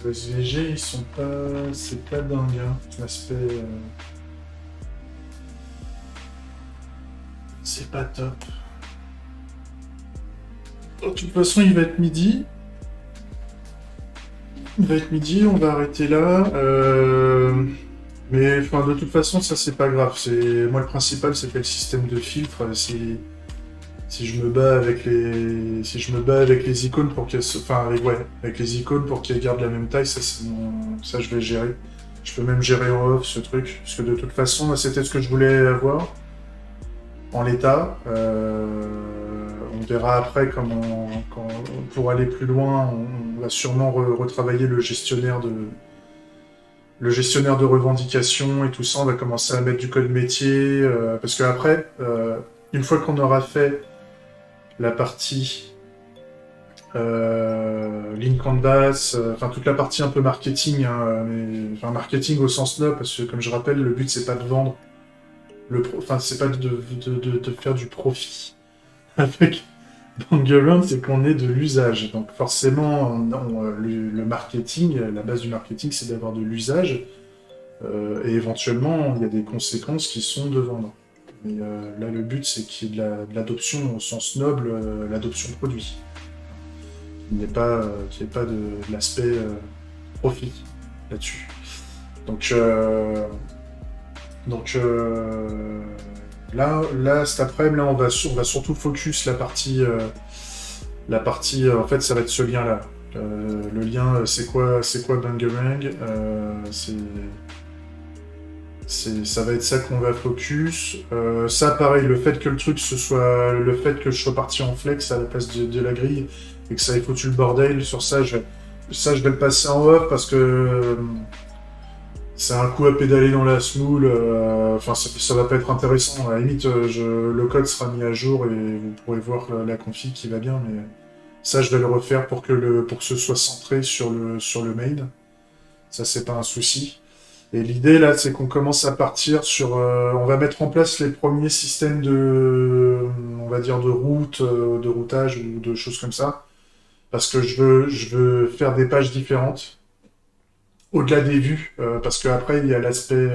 Les SVG, ils sont pas... C'est pas dingue, hein. L'aspect... C'est pas top. De toute façon, il va être midi. Il va être midi, on va arrêter là. Mais enfin, de toute façon, ça c'est pas grave. Moi le principal, c'est que le système de filtre, si je me bats avec les icônes pour qu'elles, enfin ouais, avec les icônes pour qu'elles gardent la même taille, ça je vais gérer. Je peux même gérer en off ce truc, parce que de toute façon, c'était ce que je voulais avoir en l'état. On verra après pour aller plus loin, on va sûrement retravailler le gestionnaire de revendication et tout ça. On va commencer à mettre du code métier, parce que après, une fois qu'on aura fait la partie Lean Canvas, enfin toute la partie un peu marketing, hein, enfin marketing au sens là, parce que comme je rappelle, le but c'est pas de vendre enfin c'est pas de faire du profit avec Bangaround, c'est qu'on ait de l'usage. Donc forcément, le marketing, la base du marketing, c'est d'avoir de l'usage, et éventuellement, il y a des conséquences qui sont de vendre. Mais là, le but, c'est qu'il y ait de l'adoption au sens noble, l'adoption produit. Qu'il n'y ait pas de l'aspect profit là-dessus. Donc, là, cet après-midi, là, on va surtout focus la partie, en fait, ça va être ce lien-là. Le lien, c'est quoi Bangarang, ça va être ça qu'on va focus. Ça, pareil, le fait que je sois parti en flex à la place de la grille et que ça ait foutu le bordel sur ça, je vais le passer en off parce que c'est un coup à pédaler dans la smoule. Enfin, ça va pas être intéressant. À la limite, le code sera mis à jour et vous pourrez voir la config qui va bien, mais ça, je vais le refaire pour que ce soit centré sur le main. Ça, c'est pas un souci. Et l'idée là, c'est qu'on commence à partir sur, on va mettre en place les premiers systèmes on va dire de route, de routage ou de choses comme ça, parce que je veux faire des pages différentes au-delà des vues, parce qu'après il y a l'aspect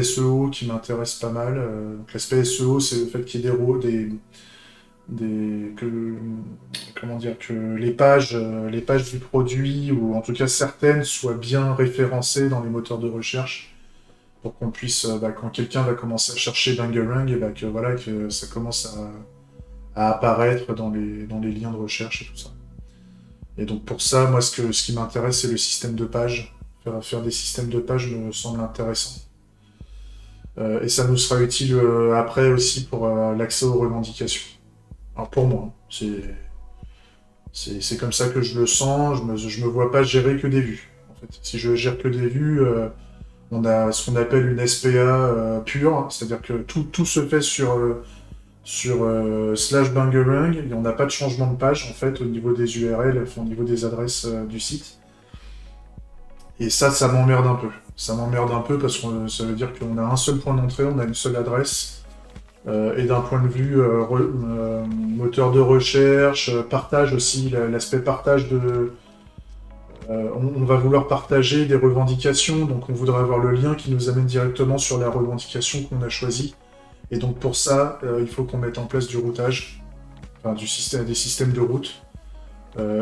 SEO qui m'intéresse pas mal. Donc l'aspect SEO, c'est le fait qu'il y ait comment dire, que les pages du produit, ou en tout cas certaines, soient bien référencées dans les moteurs de recherche pour qu'on puisse, quand quelqu'un va commencer à chercher Bangarang, et que ça commence à apparaître dans les liens de recherche et tout ça. Et donc pour ça, moi, ce qui m'intéresse, c'est le système de pages. Faire des systèmes de pages me semble intéressant. Et ça nous sera utile après aussi pour l'accès aux revendications. Alors pour moi, c'est comme ça que je le sens. Je me vois pas gérer que des vues. En fait, si je gère que des vues, on a ce qu'on appelle une SPA pure, c'est-à-dire que tout se fait sur /Bangarang, et on n'a pas de changement de page en fait au niveau des URL, enfin, au niveau des adresses du site. Et ça m'emmerde un peu. Ça m'emmerde un peu parce que ça veut dire qu'on a un seul point d'entrée, on a une seule adresse. Et d'un point de vue moteur de recherche, partage aussi, l'aspect partage on va vouloir partager des revendications, donc on voudrait avoir le lien qui nous amène directement sur la revendication qu'on a choisie. Et donc pour ça, il faut qu'on mette en place du routage, enfin des systèmes de route.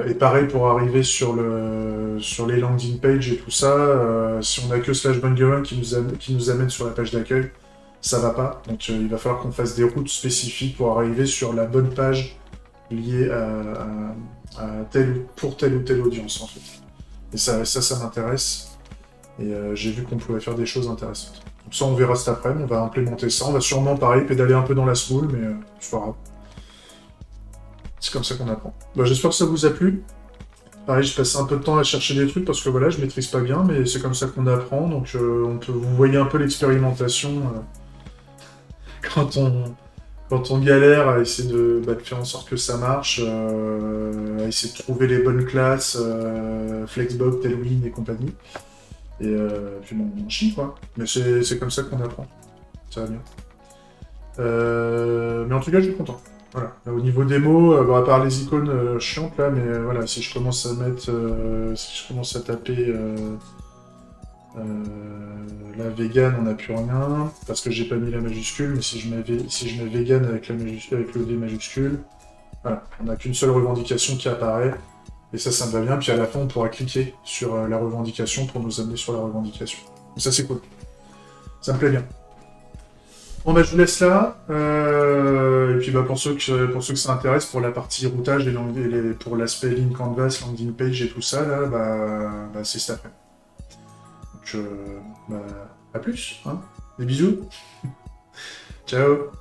Et pareil pour arriver sur les landing pages et tout ça, si on a que /Bangarang qui nous amène sur la page d'accueil, ça va pas. Donc il va falloir qu'on fasse des routes spécifiques pour arriver sur la bonne page liée pour telle ou telle audience en fait. Et ça m'intéresse. Et j'ai vu qu'on pouvait faire des choses intéressantes. Donc ça, on verra cet après-midi, on va implémenter ça. On va sûrement, pareil, pédaler un peu dans la smoule, mais c'est pas grave. C'est comme ça qu'on apprend. J'espère que ça vous a plu. Pareil, j'ai passé un peu de temps à chercher des trucs parce que voilà, je maîtrise pas bien, mais c'est comme ça qu'on apprend. Donc vous voyez un peu l'expérimentation quand on galère à essayer de faire en sorte que ça marche, à essayer de trouver les bonnes classes, Flexbox, Tailwind et compagnie. Et puis bon, on chie quoi. Mais c'est comme ça qu'on apprend. Ça va bien. Mais en tout cas, je suis content. Voilà. Là, au niveau des mots, bon, à part les icônes chiantes là, mais voilà, si je commence à mettre, si je commence à taper la vegan, on n'a plus rien, parce que j'ai pas mis la majuscule, mais si je mets vegan avec, avec le V majuscule, voilà, on n'a qu'une seule revendication qui apparaît, et ça me va bien, puis à la fin on pourra cliquer sur la revendication pour nous amener sur la revendication. Donc ça c'est cool, ça me plaît bien. Bon bah je vous laisse là, et puis bah pour ceux que ça intéresse, pour la partie routage, pour l'aspect Lean Canvas, landing page et tout ça, là, bah c'est cet après. Donc bah, à plus, hein. Des bisous, ciao.